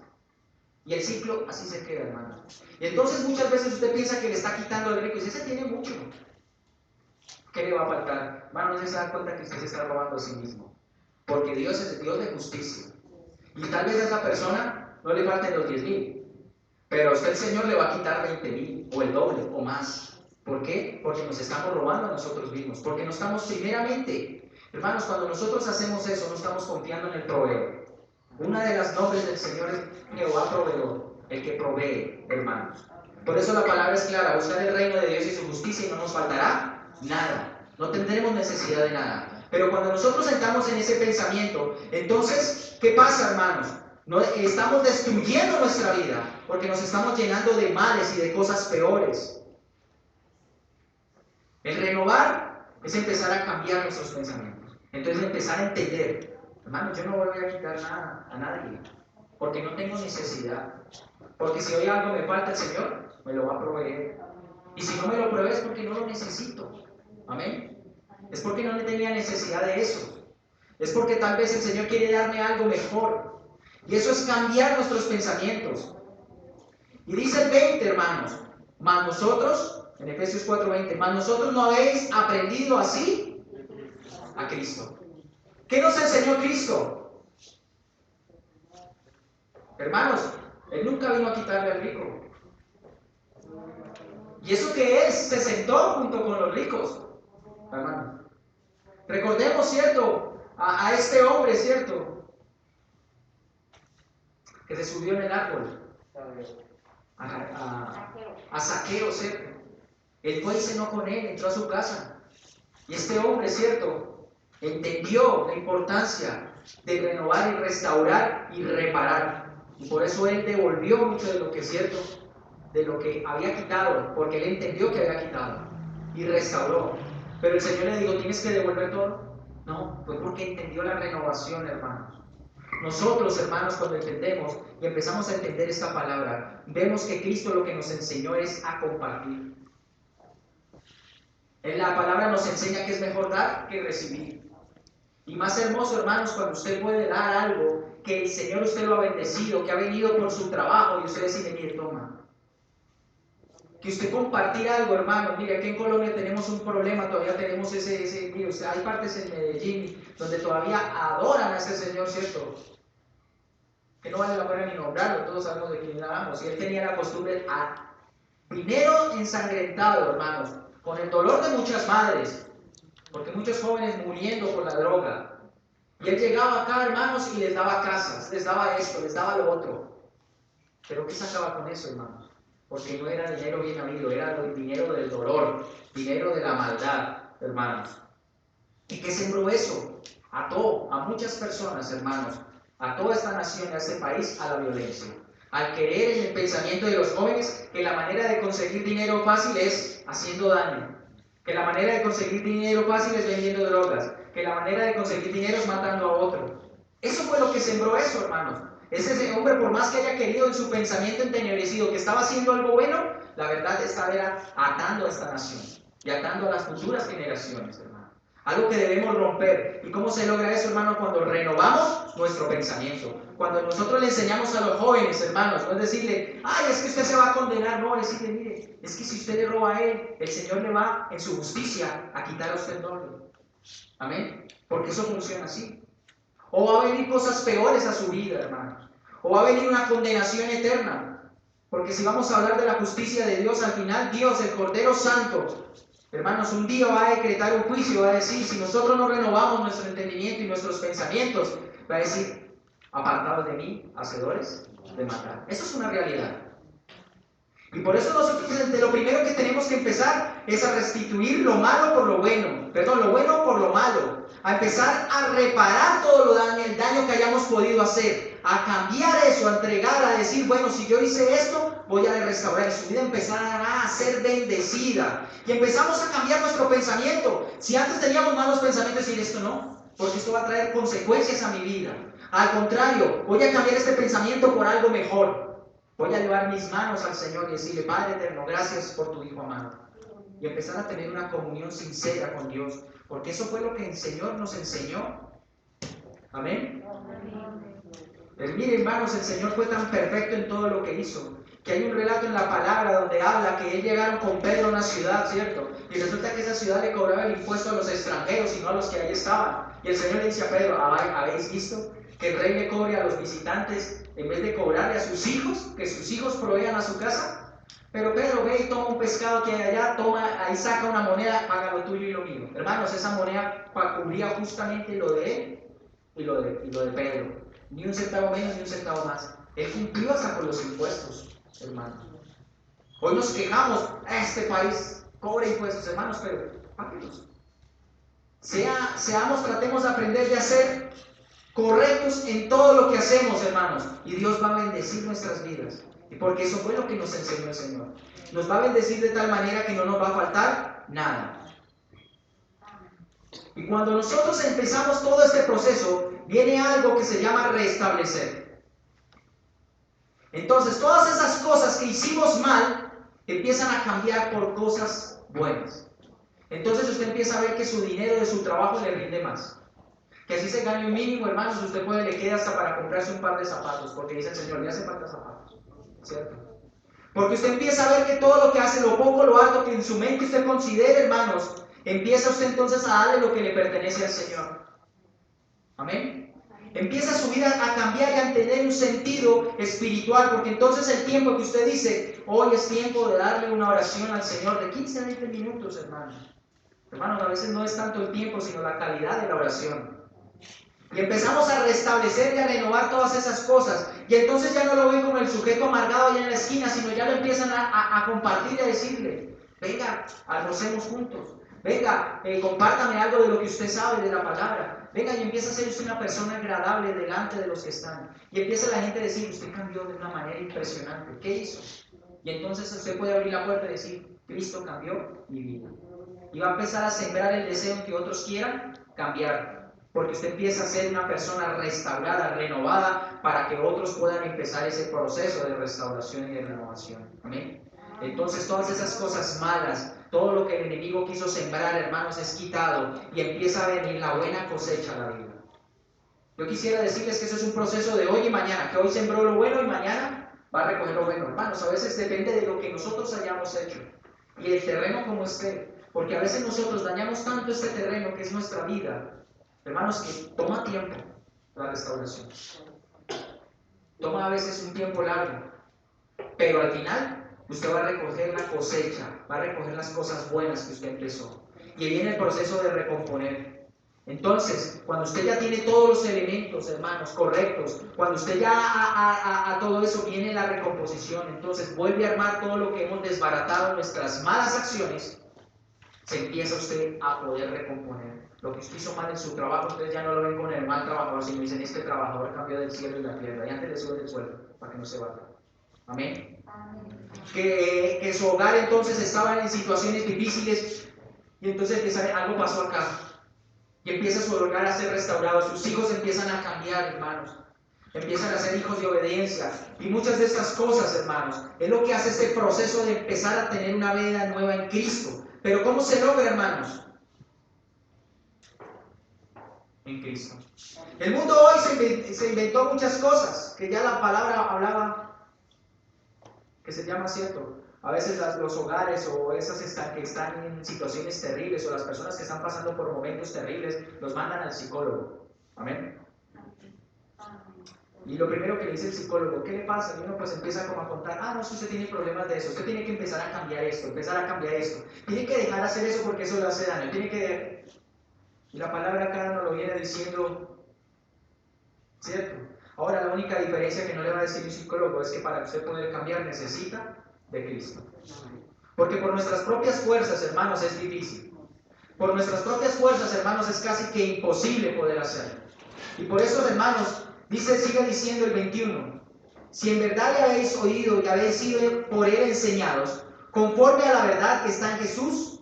Y el ciclo así se queda, hermano. Y entonces muchas veces usted piensa que le está quitando al rico y dice, ese tiene mucho. ¿Qué le va a faltar? Hermano, no se da cuenta que usted se está robando a sí mismo. Porque Dios es el Dios de justicia. Y tal vez a esa persona no le falten los 10,000. Pero a usted el Señor le va a quitar 20,000 o el doble o más. ¿Por qué? Porque nos estamos robando a nosotros mismos. Porque no estamos primeramente, hermanos, cuando nosotros hacemos eso, no estamos confiando en el proveedor. Una de las nombres del Señor es Jehová proveedor, el que provee, hermanos. Por eso la palabra es clara, buscar el reino de Dios y su justicia y no nos faltará nada. No tendremos necesidad de nada. Pero cuando nosotros entramos en ese pensamiento, entonces, ¿qué pasa, hermanos? Estamos destruyendo nuestra vida porque nos estamos llenando de males y de cosas peores. El renovar es empezar a cambiar nuestros pensamientos. Entonces empezar a entender, hermano, yo no voy a quitar nada a nadie porque no tengo necesidad. Porque si hoy algo me falta, el Señor me lo va a proveer. Y si no me lo provee es porque no lo necesito. Amén. Es porque no tenía necesidad de eso. Es porque tal vez el Señor quiere darme algo mejor. Y eso es cambiar nuestros pensamientos. Y dice el 20, hermanos, mas nosotros, en Efesios 4:20, mas nosotros no habéis aprendido así a Cristo. ¿Qué nos enseñó Cristo? Hermanos, Él nunca vino a quitarle al rico. Y eso que Él se sentó junto con los ricos, hermanos. Recordemos, ¿cierto? A este hombre, ¿cierto? Que se subió en el árbol. A Zaqueo, ¿cierto? Él fue y cenó con él, entró a su casa. Y este hombre, ¿cierto? Entendió la importancia de renovar y restaurar y reparar. Y por eso él devolvió mucho de lo que es cierto, de lo que había quitado, porque él entendió que había quitado y restauró. Pero el Señor le dijo, ¿tienes que devolver todo? No, fue porque entendió la renovación, hermanos. Nosotros, hermanos, cuando entendemos y empezamos a entender esta palabra, vemos que Cristo lo que nos enseñó es a compartir. En la palabra nos enseña que es mejor dar que recibir. Y más hermoso, hermanos, cuando usted puede dar algo que el Señor usted lo ha bendecido, que ha venido por su trabajo y usted decide, mire, toma. Que usted compartir algo, hermano. Mire, aquí en Colombia tenemos un problema, todavía tenemos mire, usted, hay partes en Medellín donde todavía adoran a ese Señor, ¿cierto? Que no vale la pena ni nombrarlo, todos sabemos de quién hablamos. Y él tenía la costumbre a dinero ensangrentado, hermanos, con el dolor de muchas madres, porque muchos jóvenes muriendo por la droga. Y él llegaba acá, hermanos, y les daba casas, les daba esto, les daba lo otro. Pero ¿qué sacaba con eso, hermanos? Porque no era dinero bien habido, era dinero del dolor, dinero de la maldad, hermanos. ¿Y qué sembró eso? Ató a muchas personas, hermanos, a toda esta nación, a este país, a la violencia. Al querer en el pensamiento de los jóvenes que la manera de conseguir dinero fácil es haciendo daño, que la manera de conseguir dinero fácil es vendiendo drogas, que la manera de conseguir dinero es matando a otro. Eso fue lo que sembró eso, hermanos. Ese hombre, por más que haya querido en su pensamiento entenebrecido que estaba haciendo algo bueno, la verdad era atando a esta nación y atando a las futuras generaciones, hermano. Algo que debemos romper. ¿Y cómo se logra eso, hermano? Cuando renovamos nuestro pensamiento. Cuando nosotros le enseñamos a los jóvenes, hermanos, no es decirle, ay, es que usted se va a condenar. No, es decirle, mire, es que si usted le roba a él, el Señor le va en su justicia a quitar a usted el doble. Amén. Porque eso funciona así. O va a venir cosas peores a su vida, hermanos. O va a venir una condenación eterna. Porque si vamos a hablar de la justicia de Dios, al final Dios, el Cordero Santo, hermanos, un día va a decretar un juicio, va a decir, si nosotros no renovamos nuestro entendimiento y nuestros pensamientos, va a decir, apartados de mí, hacedores de maldad. Eso es una realidad. Y por eso nosotros lo primero que tenemos que empezar es a restituir lo malo por lo bueno, lo bueno por lo malo, a empezar a reparar todo el daño que hayamos podido hacer, a cambiar eso, a entregar, a decir, bueno, si yo hice esto, voy a restaurar, y su vida empezará a ser bendecida. Y empezamos a cambiar nuestro pensamiento. Si antes teníamos malos pensamientos, decir esto no, porque esto va a traer consecuencias a mi vida. Al contrario, voy a cambiar este pensamiento por algo mejor. Voy a llevar mis manos al Señor y decirle, Padre eterno, gracias por tu Hijo amado. y empezar a tener una comunión sincera con Dios, porque eso fue lo que el Señor nos enseñó. Amén. Miren, hermanos, el Señor fue tan perfecto en todo lo que hizo, que hay un relato en la palabra donde habla que él llegaron con Pedro a una ciudad, ¿cierto? Y resulta que esa ciudad le cobraba el impuesto a los extranjeros y no a los que ahí estaban. Y el Señor le dice a Pedro, ¿habéis visto que el rey le cobre a los visitantes en vez de cobrarle a sus hijos, que sus hijos provean a su casa? Pero Pedro ve y toma un pescado que hay allá, ahí saca una moneda, paga lo tuyo y lo mío. Hermanos, esa moneda cubría justamente lo de él y lo de Pedro. Ni un centavo menos, ni un centavo más. Él cumplió hasta con los impuestos, hermanos. Hoy nos quejamos, este país cobra impuestos, hermanos, pero páguelos. Tratemos de aprender de ser correctos en todo lo que hacemos, hermanos. Y Dios va a bendecir nuestras vidas. Y porque eso fue lo que nos enseñó el Señor. Nos va a bendecir de tal manera que no nos va a faltar nada. Y cuando nosotros empezamos todo este proceso, viene algo que se llama restablecer. Entonces, todas esas cosas que hicimos mal empiezan a cambiar por cosas buenas. Entonces usted empieza a ver que su dinero de su trabajo le rinde más. Que así se gane un mínimo, hermanos, usted le queda hasta para comprarse un par de zapatos, porque dice el Señor, le hace falta zapatos, ¿cierto? Porque usted empieza a ver que todo lo que hace, lo poco, lo alto que en su mente usted considere, hermanos, empieza usted entonces a darle lo que le pertenece al Señor. Amén. Empieza su vida a cambiar y a tener un sentido espiritual, porque entonces el tiempo que usted dice, hoy es tiempo de darle una oración al Señor de 15 a 20 minutos, hermanos. Hermanos, a veces no es tanto el tiempo, sino la calidad de la oración. Y empezamos a restablecer y a renovar todas esas cosas. Y entonces ya no lo ven como el sujeto amargado allá en la esquina, sino ya lo empiezan a compartir y a decirle, venga, almorcemos juntos. Venga, compártame algo de lo que usted sabe de la palabra. Venga, y empieza a ser usted una persona agradable delante de los que están. Y empieza la gente a decir, usted cambió de una manera impresionante. ¿Qué hizo? Y entonces usted puede abrir la puerta y decir, Cristo cambió mi vida. Y va a empezar a sembrar el deseo en que otros quieran cambiar. Porque usted empieza a ser una persona restaurada, renovada, para que otros puedan empezar ese proceso de restauración y de renovación. Amén. Entonces todas esas cosas malas, todo lo que el enemigo quiso sembrar, hermanos, es quitado y empieza a venir la buena cosecha a la vida. Yo quisiera decirles que eso es un proceso de hoy y mañana, que hoy sembró lo bueno y mañana va a recoger lo bueno. Hermanos, a veces depende de lo que nosotros hayamos hecho y el terreno como esté, porque a veces nosotros dañamos tanto este terreno que es nuestra vida, hermanos, que toma tiempo la restauración. Toma a veces un tiempo largo, pero al final usted va a recoger la cosecha, va a recoger las cosas buenas que usted empezó. Y viene el proceso de recomponer. Entonces, cuando usted ya tiene todos los elementos, hermanos, correctos, cuando usted ya a todo eso viene la recomposición, entonces vuelve a armar todo lo que hemos desbaratado en nuestras malas acciones, se empieza usted a poder recomponer. Lo que usted hizo mal en su trabajo, ustedes ya no lo ven con el mal trabajador, sino dicen, este trabajador cambió del cielo y la tierra, y antes le sube el sueldo, para que no se vaya. Amén. Que su hogar entonces estaba en situaciones difíciles y entonces algo pasó acá y empieza su hogar a ser restaurado, sus hijos empiezan a cambiar, hermanos, empiezan a ser hijos de obediencia y muchas de estas cosas, hermanos, es lo que hace este proceso de empezar a tener una vida nueva en Cristo. Pero ¿cómo se logra, hermanos? En Cristo. El mundo hoy se inventó muchas cosas que ya la palabra hablaba, que se llama, cierto, a veces los hogares o esas que están en situaciones terribles o las personas que están pasando por momentos terribles los mandan al psicólogo. Amén. Y lo primero que le dice el psicólogo, ¿qué le pasa? Y uno pues empieza como a contar, no, si usted tiene problemas de eso, usted tiene que empezar a cambiar esto, tiene que dejar de hacer eso porque eso le hace daño, Y la palabra acá nos lo viene diciendo, ¿cierto? Ahora la única diferencia que no le va a decir un psicólogo es que para usted poder cambiar necesita de Cristo. Porque por nuestras propias fuerzas, hermanos, es difícil. Por nuestras propias fuerzas, hermanos, es casi que imposible poder hacerlo. Y por eso, hermanos, sigue diciendo el 21, si en verdad le habéis oído y habéis sido por él enseñados, conforme a la verdad que está en Jesús,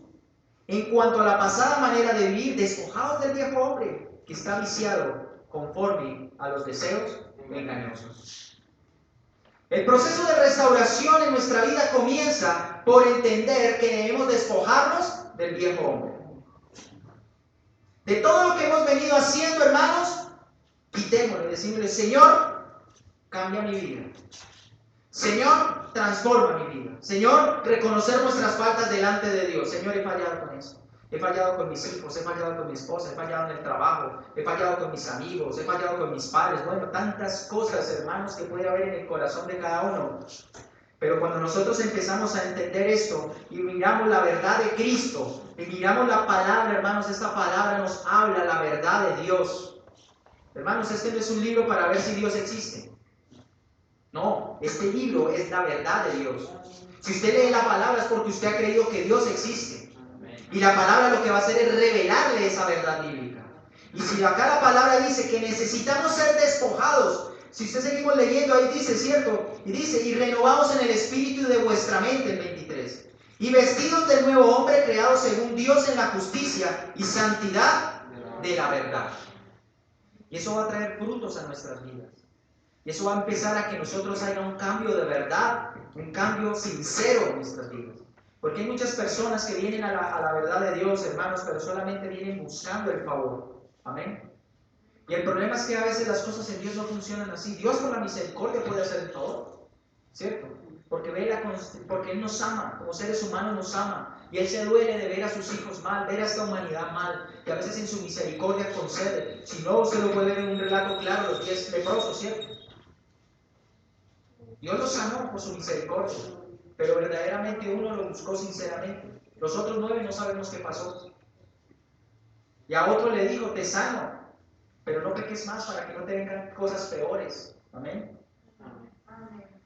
en cuanto a la pasada manera de vivir, despojaos del viejo hombre que está viciado conforme a los deseos engañosos. El proceso de restauración en nuestra vida comienza por entender que debemos despojarnos del viejo hombre. De todo lo que hemos venido haciendo, hermanos, quitémoslo y decimos, Señor, cambia mi vida. Señor, transforma mi vida. Señor, reconocer nuestras faltas delante de Dios. Señor, he fallado con eso. He fallado con mis hijos, he fallado con mi esposa, he fallado en el trabajo, he fallado con mis amigos, he fallado con mis padres. Bueno, tantas cosas, hermanos, que puede haber en el corazón de cada uno. Pero cuando nosotros empezamos a entender esto y miramos la verdad de Cristo y miramos la palabra, hermanos, esta palabra nos habla la verdad de Dios. Hermanos, este no es un libro para ver si Dios existe. No, este libro es la verdad de Dios. Si usted lee la palabra es porque usted ha creído que Dios existe. Y la palabra lo que va a hacer es revelarle esa verdad bíblica. Y si acá la palabra dice que necesitamos ser despojados, si usted seguimos leyendo, ahí dice, ¿cierto? Y dice, y renovados en el espíritu de vuestra mente, el 23. Y vestidos del nuevo hombre creado según Dios en la justicia y santidad de la verdad. Y eso va a traer frutos a nuestras vidas. Y eso va a empezar a que nosotros haya un cambio de verdad, un cambio sincero en nuestras vidas. Porque hay muchas personas que vienen a la verdad de Dios, hermanos, pero solamente vienen buscando el favor. Amén. Y el problema es que a veces las cosas en Dios no funcionan así. Dios por la misericordia puede hacer el favor, ¿cierto? Porque Él nos ama, como seres humanos nos ama. Y Él se duele de ver a sus hijos mal, ver a esta humanidad mal, que a veces en su misericordia concede. Si no, usted lo puede ver en un relato claro, los 10 leprosos, ¿cierto? Dios los sanó por su misericordia, pero verdaderamente uno lo buscó sinceramente. Los otros 9 no sabemos qué pasó. Y a otro le dijo, te sano, pero no peques más para que no te vengan cosas peores. Amén.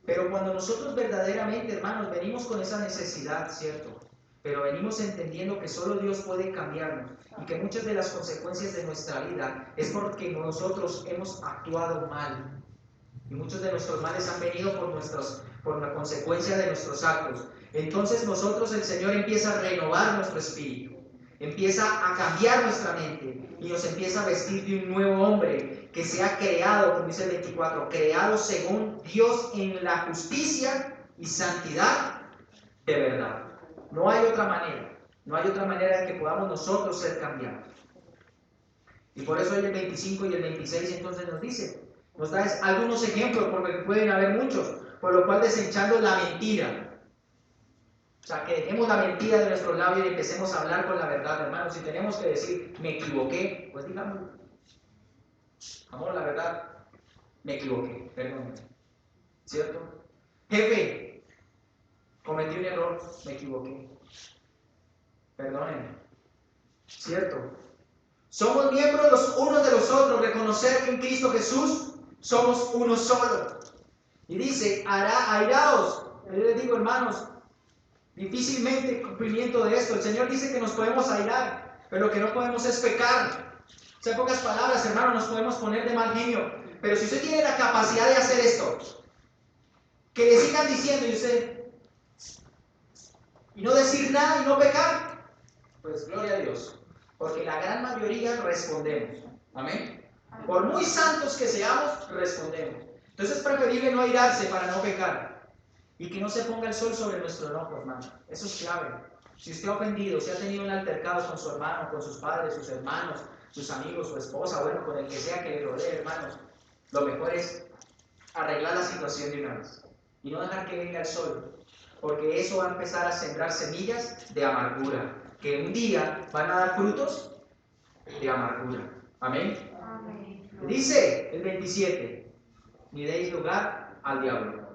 Pero cuando nosotros verdaderamente, hermanos, venimos con esa necesidad, ¿cierto? Pero venimos entendiendo que solo Dios puede cambiarnos y que muchas de las consecuencias de nuestra vida es porque nosotros hemos actuado mal. Y muchos de nuestros males han venido por la consecuencia de nuestros actos. Entonces nosotros, el Señor empieza a renovar nuestro espíritu, empieza a cambiar nuestra mente y nos empieza a vestir de un nuevo hombre que se ha creado, como dice el 24, creado según Dios en la justicia y santidad de verdad. No hay otra manera de que podamos nosotros ser cambiados. Y por eso el 25 y el 26 entonces nos da algunos ejemplos, porque pueden haber muchos, por lo cual desechando la mentira. O sea, que dejemos la mentira de nuestros labios y empecemos a hablar con la verdad, hermanos. Si tenemos que decir, me equivoqué, pues digámoslo. Amor, la verdad, me equivoqué, perdónenme. ¿Cierto? Jefe, cometí un error, me equivoqué. Perdónenme. ¿Cierto? Somos miembros los unos de los otros, reconocer que en Cristo Jesús somos uno solo. Y dice, airaos. Yo les digo, hermanos, difícilmente cumplimiento de esto. El Señor dice que nos podemos airar, pero lo que no podemos es pecar. O sea, en pocas palabras, hermanos, nos podemos poner de mal genio. Pero si usted tiene la capacidad de hacer esto, que le sigan diciendo y no decir nada y no pecar, pues gloria a Dios. Porque la gran mayoría respondemos. Amén. Por muy santos que seamos, respondemos. Entonces es preferible no airarse para no pecar. Y que no se ponga el sol sobre nuestro enojo, hermano. Eso es clave. Si usted ha ofendido, si ha tenido un altercado con su hermano, con sus padres, sus hermanos, sus amigos, su esposa, bueno, con el que sea que le rodee, hermanos, lo mejor es arreglar la situación de una vez. Y no dejar que venga el sol. Porque eso va a empezar a sembrar semillas de amargura, que un día van a dar frutos de amargura. Amén. Amén. Dice el 27, ni deis lugar al diablo.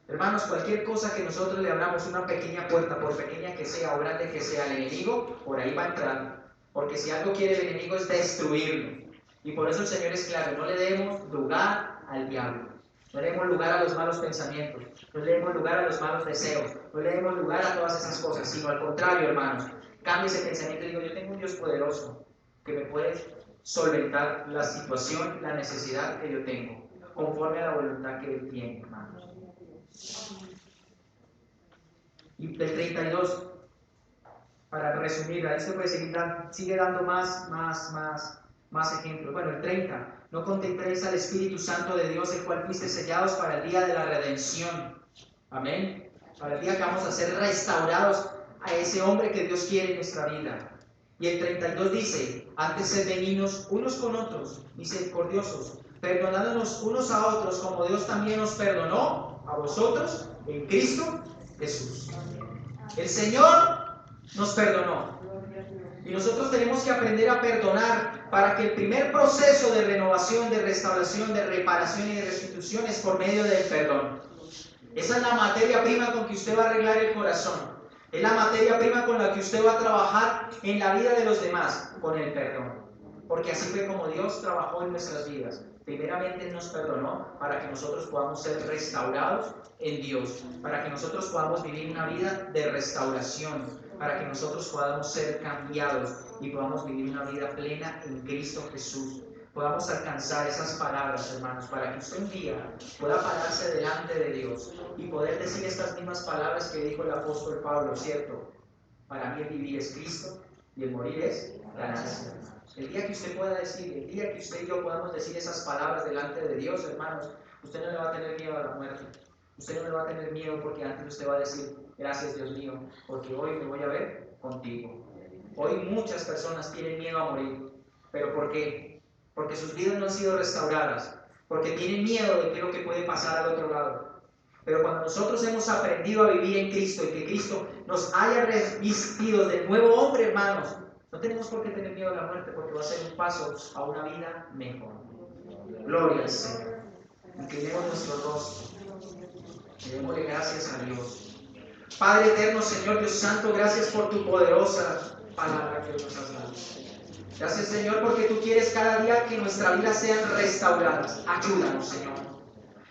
Hermanos, cualquier cosa que nosotros le abramos una pequeña puerta, por pequeña que sea o grande que sea, al enemigo, por ahí va a entrar. Porque si algo quiere el enemigo es destruirlo. Y por eso el Señor es claro, no le demos lugar al diablo. No le demos lugar a los malos pensamientos, no le demos lugar a los malos deseos, no le demos lugar a todas esas cosas, sino al contrario, hermanos, cambie ese pensamiento y digo, yo tengo un Dios poderoso que me puede solventar la situación, la necesidad que yo tengo, conforme a la voluntad que Él tiene, hermanos. Y del 32, para resumir, esto puede seguir sigue dando más ejemplos. Bueno, el 30. No contempléis al Espíritu Santo de Dios, el cual fuiste sellados para el día de la redención. Amén. Para el día que vamos a ser restaurados a ese hombre que Dios quiere en nuestra vida. Y el 32 dice, antes sed benignos unos con otros, misericordiosos, perdonándonos unos a otros, como Dios también os perdonó a vosotros en Cristo Jesús. El Señor nos perdonó. Y nosotros tenemos que aprender a perdonar para que el primer proceso de renovación, de restauración, de reparación y de restitución es por medio del perdón. Esa es la materia prima con que usted va a arreglar el corazón. Es la materia prima con la que usted va a trabajar en la vida de los demás, con el perdón. Porque así fue como Dios trabajó en nuestras vidas. Primeramente nos perdonó para que nosotros podamos ser restaurados en Dios, para que nosotros podamos vivir una vida de restauración, para que nosotros podamos ser cambiados y podamos vivir una vida plena en Cristo Jesús. Podamos alcanzar esas palabras, hermanos, para que usted un día pueda pararse delante de Dios y poder decir estas mismas palabras que dijo el apóstol Pablo, ¿cierto? Para mí el vivir es Cristo y el morir es ganancia. El día que usted pueda decir, el día que usted y yo podamos decir esas palabras delante de Dios, hermanos, usted no le va a tener miedo a la muerte. Usted no le va a tener miedo porque antes usted va a decir, gracias Dios mío, porque hoy me voy a ver contigo. Hoy muchas personas tienen miedo a morir. ¿Pero por qué? Porque sus vidas no han sido restauradas. Porque tienen miedo de qué es lo que puede pasar al otro lado. Pero cuando nosotros hemos aprendido a vivir en Cristo y que Cristo nos haya revestido del nuevo hombre, hermanos, no tenemos por qué tener miedo a la muerte porque va a ser un paso a una vida mejor. Gloria al Señor. Inclinemos nuestro rostro y démosle gracias a Dios. Padre eterno, Señor Dios Santo, gracias por tu poderosa palabra que nos has dado. Gracias, Señor, porque tú quieres cada día que nuestra vida sean restauradas. Ayúdanos, Señor.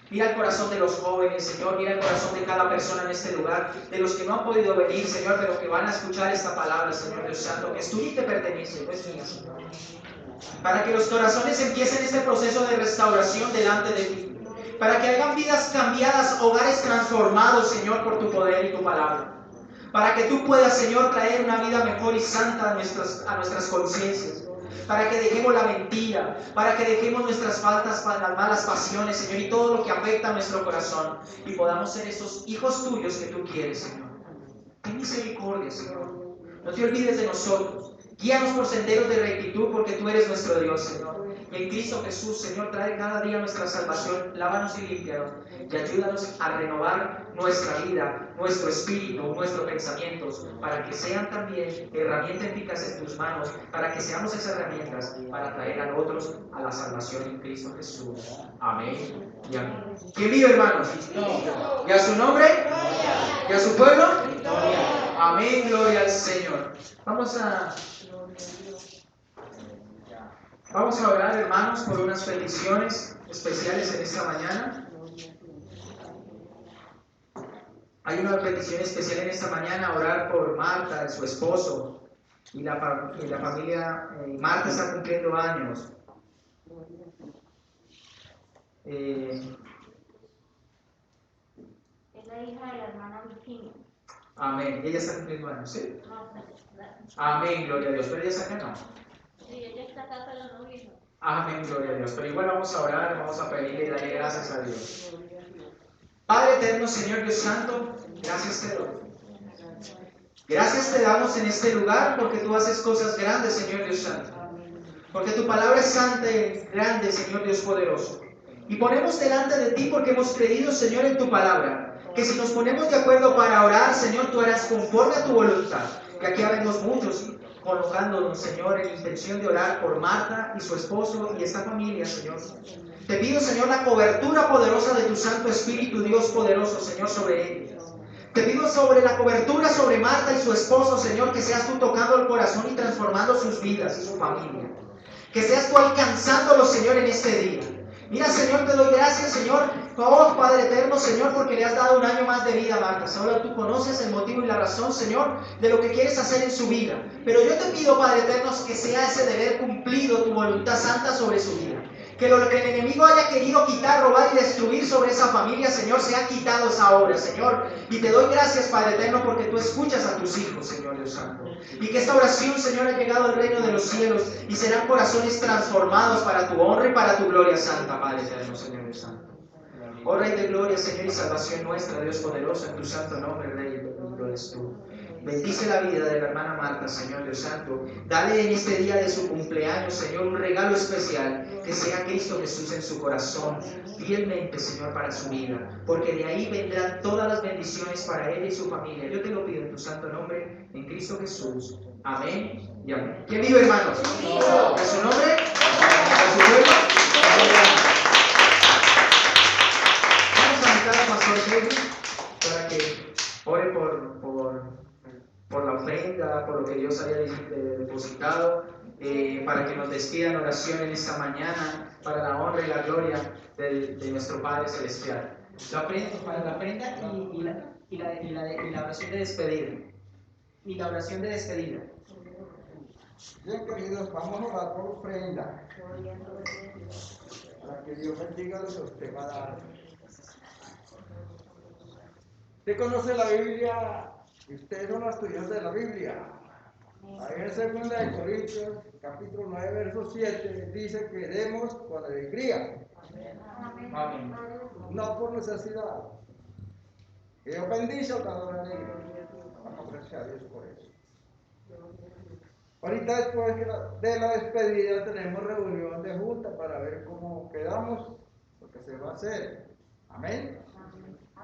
Mira el corazón de los jóvenes, Señor. Mira el corazón de cada persona en este lugar, de los que no han podido venir, Señor, pero que van a escuchar esta palabra, Señor Dios Santo, que es tuya y te pertenece, no es mía, Señor. Para que los corazones empiecen este proceso de restauración delante de ti. Para que hagan vidas cambiadas, hogares transformados, Señor, por tu poder y tu palabra. Para que tú puedas, Señor, traer una vida mejor y santa a nuestras conciencias. Para que dejemos la mentira, para que dejemos nuestras faltas, las malas pasiones, Señor, y todo lo que afecta a nuestro corazón. Y podamos ser esos hijos tuyos que tú quieres, Señor. Ten misericordia, Señor. No te olvides de nosotros. Guíanos por senderos de rectitud porque tú eres nuestro Dios, Señor. Y en Cristo Jesús, Señor, trae cada día nuestra salvación. Lávanos y límpianos. Y ayúdanos a renovar nuestra vida, nuestro espíritu, nuestros pensamientos, para que sean también herramientas eficaces en tus manos, para que seamos esas herramientas para traer a otros a la salvación en Cristo Jesús. Amén y amén. ¿Quién vive, hermanos? ¿Y a su nombre? ¿Y a su pueblo? Amén, gloria al Señor. Vamos a orar, hermanos, por unas peticiones especiales en esta mañana. Hay una petición especial en esta mañana, orar por Marta, su esposo, y la familia. Marta está cumpliendo años. Es la hija de la hermana Virginia. Amén. Ella está cumpliendo años, ¿sí? No. Amén, gloria a Dios. Pero ella está acá, ¿no? Sí, ella está acá, pero no vino. Amén, gloria a Dios. Pero igual vamos a orar, vamos a pedirle y darle gracias a Dios. Padre eterno, Señor Dios Santo, gracias te doy. Gracias te damos en este lugar porque tú haces cosas grandes, Señor Dios Santo. Porque tu palabra es santa y grande, Señor Dios poderoso. Y ponemos delante de ti porque hemos creído, Señor, en tu palabra. Que si nos ponemos de acuerdo para orar, Señor, tú harás conforme a tu voluntad. Y aquí habemos muchos colocándonos, Señor, en intención de orar por Marta y su esposo y esta familia, Señor. Te pido, Señor, la cobertura poderosa de tu Santo Espíritu, Dios poderoso, Señor, sobre ellos. Te pido sobre la cobertura sobre Marta y su esposo, Señor, que seas tú tocando el corazón y transformando sus vidas y su familia. Que seas tú alcanzándolos, Señor, en este día. Mira, Señor, te doy gracias, Señor. Oh, Padre eterno, Señor, porque le has dado un año más de vida a Marta. Solo tú conoces el motivo y la razón, Señor, de lo que quieres hacer en su vida. Pero yo te pido, Padre eterno, que sea ese deber cumplido, tu voluntad santa sobre su vida. Que lo que el enemigo haya querido quitar, robar y destruir sobre esa familia, Señor, sea quitado esa obra, Señor. Y te doy gracias, Padre eterno, porque tú escuchas a tus hijos, Señor Dios Santo. Y que esta oración, Señor, ha llegado al reino de los cielos y serán corazones transformados para tu honra y para tu gloria santa, Padre eterno, Señor Dios santo. Oh Rey de gloria, Señor y salvación nuestra, Dios poderoso, en tu santo nombre, Rey, bendito eres tú. Bendice la vida de la hermana Marta, Señor Dios santo. Dale en este día de su cumpleaños, Señor, un regalo especial, que sea Cristo Jesús en su corazón, fielmente, Señor, para su vida, porque de ahí vendrán todas las bendiciones para ella y su familia. Yo te lo pido en tu santo nombre, en Cristo Jesús. Amén y amén. ¿Quién vive, hermanos? ¿A su nombre? ¿A su pueblo? Vamos a invitar al pastor Kevin para que ore por la ofrenda, por lo que Dios haya depositado, para que nos despida en oración en esta mañana, para la honra y la gloria de nuestro Padre Celestial. Para la ofrenda y la oración de despedida. Y la oración de despedida. Bien, queridos, vamos a orar por ofrenda, para que Dios bendiga lo que usted va a dar. Usted conoce la Biblia y ustedes son los estudiantes de la Biblia. Ahí en 2 de Corintios, capítulo 9, verso 7, dice que demos con alegría, Amén. no por necesidad. Que Dios bendice al dador alegre. Vamos a agradecer a Dios por eso. Ahorita después de la despedida tenemos reunión de junta para ver cómo quedamos, lo que se va a hacer. Amén.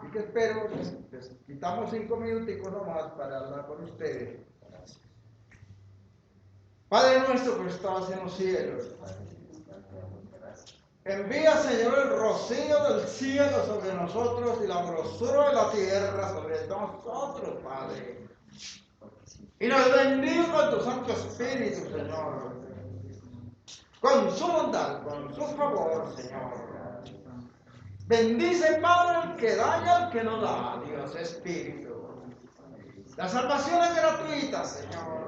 Y que espero, les quitamos 5 minuticos nomás para hablar con ustedes. Padre nuestro que estás en los cielos, envía, Señor, el rocío del cielo sobre nosotros y la grosura de la tierra sobre nosotros, Padre. Y nos bendiga con tu Santo Espíritu, Señor, con su bondad, con su favor, Señor. Bendice, Padre, al que da y al que no da, Dios Espíritu. La salvación es gratuita, Señor.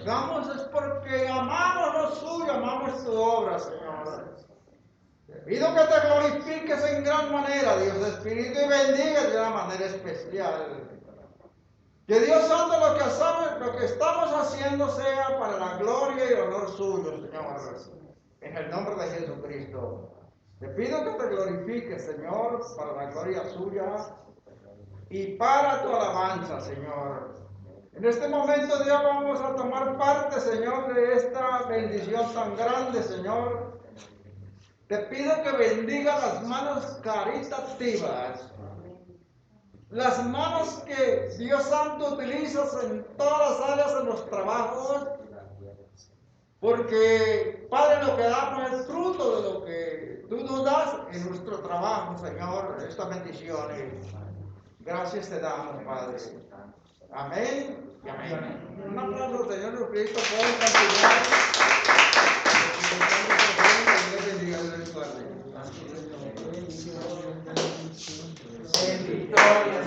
Damos es porque amamos lo suyo, amamos tu obra, Señor. Te pido que te glorifiques en gran manera, Dios Espíritu, y bendiga de una manera especial. Que Dios Santo, lo que estamos haciendo sea para la gloria y el honor suyo, Señor. En el nombre de Jesucristo. Te pido que te glorifiques, Señor, para la gloria suya y para tu alabanza, Señor. En este momento, Dios, vamos a tomar parte, Señor, de esta bendición tan grande, Señor. Te pido que bendiga las manos caritativas, las manos que Dios Santo utilizas en todas las áreas de los trabajos, porque, Padre, lo que damos es fruto de lo que tú nos das en nuestro trabajo, Señor, estas bendiciones. Gracias te damos, Padre. Amén y amén. Un aplauso, Señor Jesucristo, pueden continuar. Dios bendiga a los padres. En victoria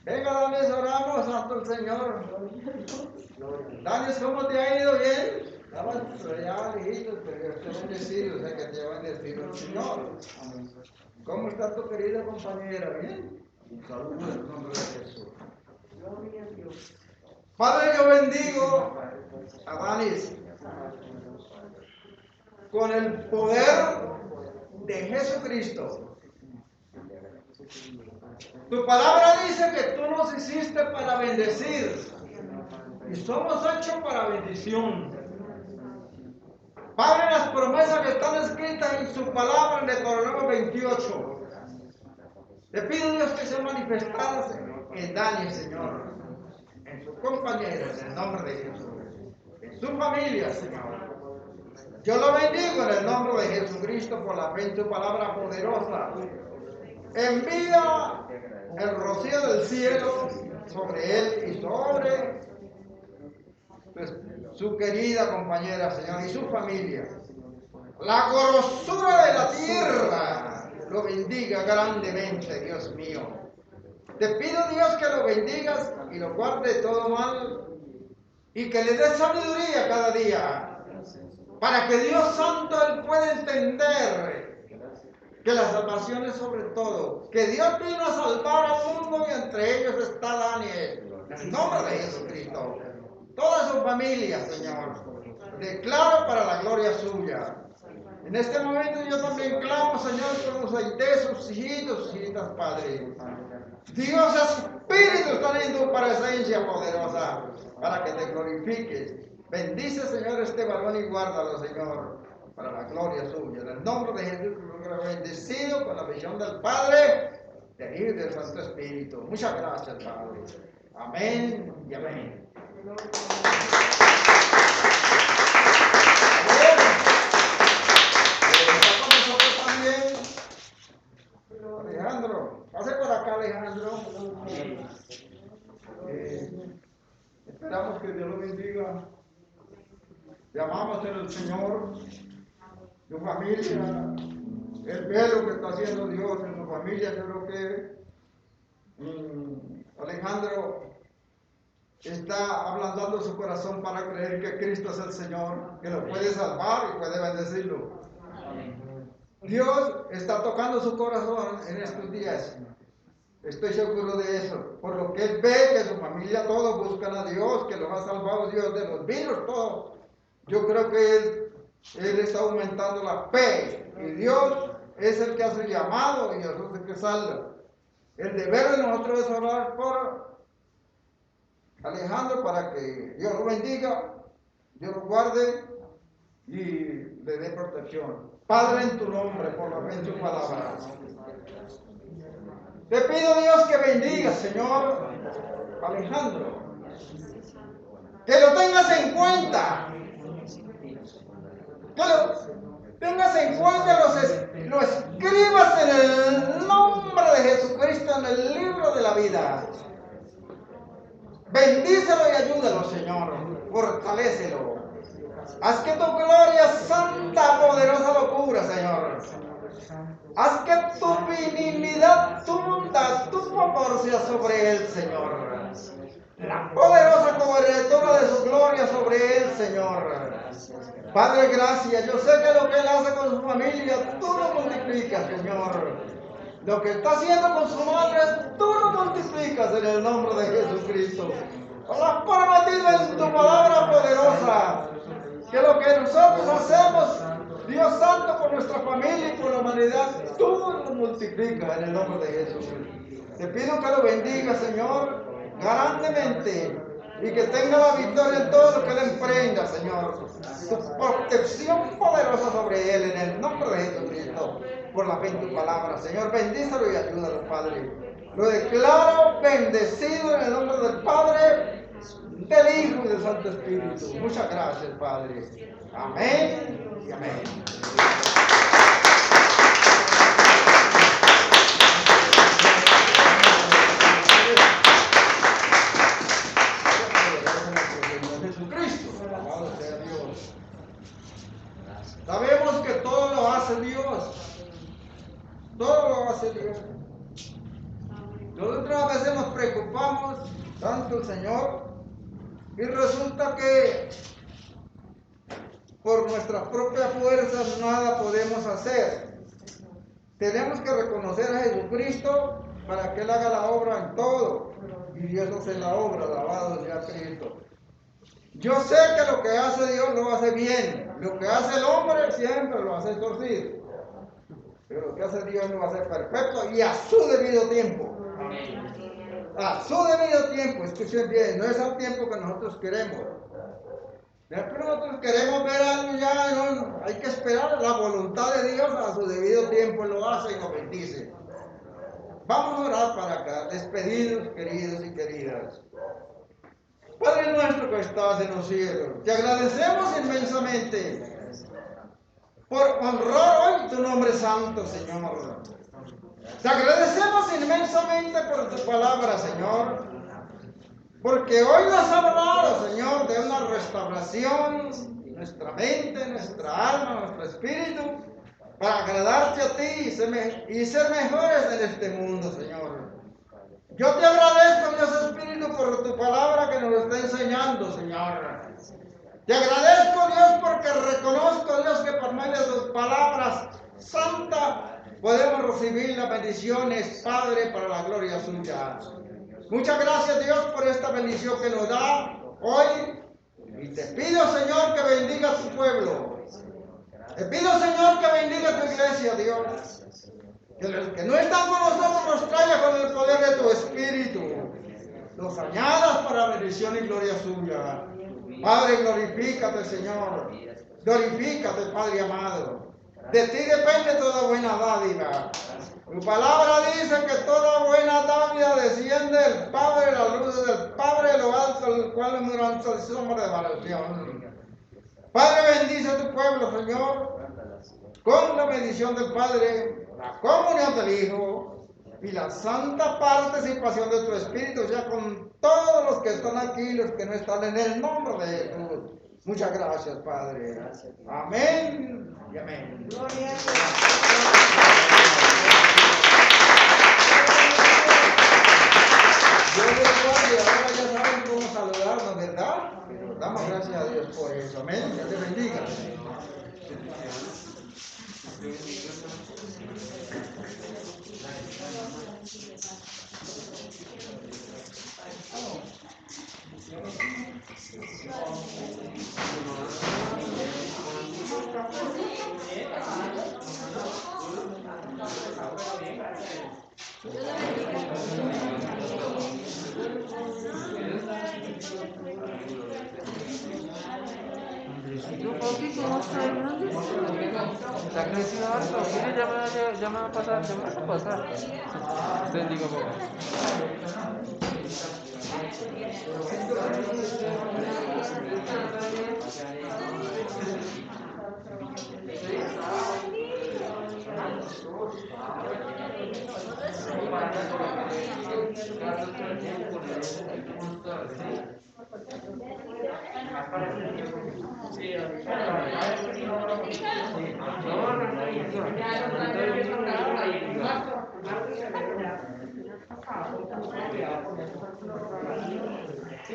Venga, Danis, oramos ante el Señor. Danis, ¿cómo te ha ido? ¿Bien? Estabas allá, hijito, que Dios te ha bendecido, o sea que te ha bendecido el Señor. ¿Cómo está tu querida compañera? ¿Bien? Un saludo en el nombre de Jesús. Padre, yo bendigo a Danis con el poder de Jesucristo. Tu palabra dice que tú nos hiciste para bendecir y somos hechos para bendición. Padre, las promesas que están escritas en su palabra en Deuteronomio 28, le pido a Dios que se manifestaran en Daniel, Señor, en sus compañeros, en el nombre de Jesús, en su familia, Señor. Yo lo bendigo en el nombre de Jesucristo por la fe en tu palabra poderosa. Envía el rocío del cielo sobre él y sobre su querida compañera, Señor, y su familia. La grosura de la tierra lo bendiga grandemente, Dios mío. Te pido, Dios, que lo bendigas y lo guarde de todo mal y que le des sabiduría cada día para que Dios Santo él pueda entender que la salvación es sobre todo, que Dios vino a salvar al mundo y entre ellos está Daniel, en el nombre de Jesucristo. Toda su familia, Señor, declaro para la gloria suya. En este momento yo también clamo, Señor, por los sus hijitos, sus hijitas, Padre. Dios Espíritu está en tu presencia poderosa para que te glorifiques. Bendice, Señor, este varón y guárdalo, Señor, para la gloria suya. En el nombre de Jesús, bendecido con la visión del Padre, del Hijo y del Santo Espíritu. Muchas gracias, Padre. Amén y amén. Está con nosotros también Alejandro. Pase por acá, Alejandro. Esperamos que Dios lo bendiga. Te amamos en el Señor, tu familia, el velo que está haciendo Dios en tu familia. Yo creo que Alejandro está ablandando su corazón para creer que Cristo es el Señor, que lo puede salvar y puede bendecirlo. Dios está tocando su corazón en estos días. Estoy seguro de eso, por lo que él ve que su familia todos buscan a Dios, que los ha salvado Dios de los virus, todo. Yo creo que él está aumentando la fe y Dios es el que hace llamado y Dios es el que salva. El deber de nosotros es orar por Alejandro para que Dios lo bendiga, Dios lo guarde y le dé protección. Padre, en tu nombre, por la fe en tu palabra. Te pido, Dios, que bendiga, Señor, Alejandro. Que lo tengas en cuenta. Que lo tengas en cuenta, lo escribas en el nombre de Jesucristo en el libro de la vida. Bendícelo y ayúdalo, Señor. Fortalécelo. Haz que tu gloria santa, poderosa lo cubra, Señor. Haz que tu benignidad, tu bondad, tu favor sea sobre él, Señor. La poderosa cobertura de su gloria sobre él, Señor. Padre, gracias. Yo sé que lo que él hace con su familia, tú lo multiplicas, Señor. Lo que está haciendo con su madre, tú lo multiplicas en el nombre de Jesucristo. Lo has prometido en tu palabra poderosa. Que lo que nosotros hacemos, Dios Santo, por nuestra familia y por la humanidad, tú lo multiplicas en el nombre de Jesús. Te pido que lo bendiga, Señor, grandemente, y que tenga la victoria en todo lo que él emprenda, Señor. Tu protección poderosa sobre él en el nombre de Jesucristo, por la fe en tu palabra. Señor, bendícelo y ayúdalo, Padre. Lo declaro bendecido en el nombre del Padre, del Hijo y del Santo Espíritu. Muchas gracias, Padre. Amén y amén. Jesucristo, alabado sea Dios. Sabemos que todo lo hace Dios. Todo lo hace Dios. Nosotros a veces nos preocupamos tanto el Señor y resulta que por nuestras propias fuerzas nada podemos hacer. Tenemos que reconocer a Jesucristo para que Él haga la obra en todo. Y Dios hace la obra, alabado sea Cristo. Yo sé que lo que hace Dios lo hace bien. Lo que hace el hombre siempre lo hace torcido. Pero lo que hace Dios lo hace perfecto y a su debido tiempo. A su debido tiempo, escuchen bien, no es al tiempo que nosotros queremos. Después nosotros queremos ver algo ya, no, hay que esperar la voluntad de Dios a su debido tiempo, Él lo hace y nos bendice. Vamos a orar para acá, despedidos, queridos y queridas. Padre nuestro que estás en los cielos, te agradecemos inmensamente por honrar hoy tu nombre santo, Señor. Te agradecemos inmensamente por tu palabra, Señor, porque hoy nos has hablado, Señor, de una restauración de nuestra mente, nuestra alma, nuestro espíritu, para agradarte a ti y ser mejores en este mundo, Señor. Yo te agradezco, Dios Espíritu, por tu palabra que nos está enseñando, Señor. Te agradezco, Dios, porque reconozco, Dios, que por medio de tus palabras santas podemos recibir las bendiciones, Padre, para la gloria suya. Muchas gracias, Dios, por esta bendición que nos da hoy. Y te pido, Señor, que bendiga a tu pueblo. Te pido, Señor, que bendiga a tu iglesia, Dios. Que los que no están con nosotros los traiga con el poder de tu Espíritu. Los añadas para bendición y gloria suya. Padre, glorifícate, Señor. Glorifícate, Padre amado. De ti depende toda buena dádiva. Tu palabra dice que toda buena dádiva desciende del Padre, la luz del Padre, lo alto, el cual es durante el sombra de variación. Padre, bendice a tu pueblo, Señor, con la bendición del Padre, la comunión del Hijo y la santa participación de tu Espíritu, ya con todos los que están aquí y los que no están, en el nombre de Jesús. Muchas gracias, Padre. Amén y amén. Gloria a Dios. Ahora ya saben cómo saludarnos, ¿verdad? Pero damos gracias a Dios por eso. Amén. Dios te bendiga. ¿Cómo está? ¿Está crecido harto? Mire, ya me va a pasar, ya me va a pasar. Bendiga, papá.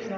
No,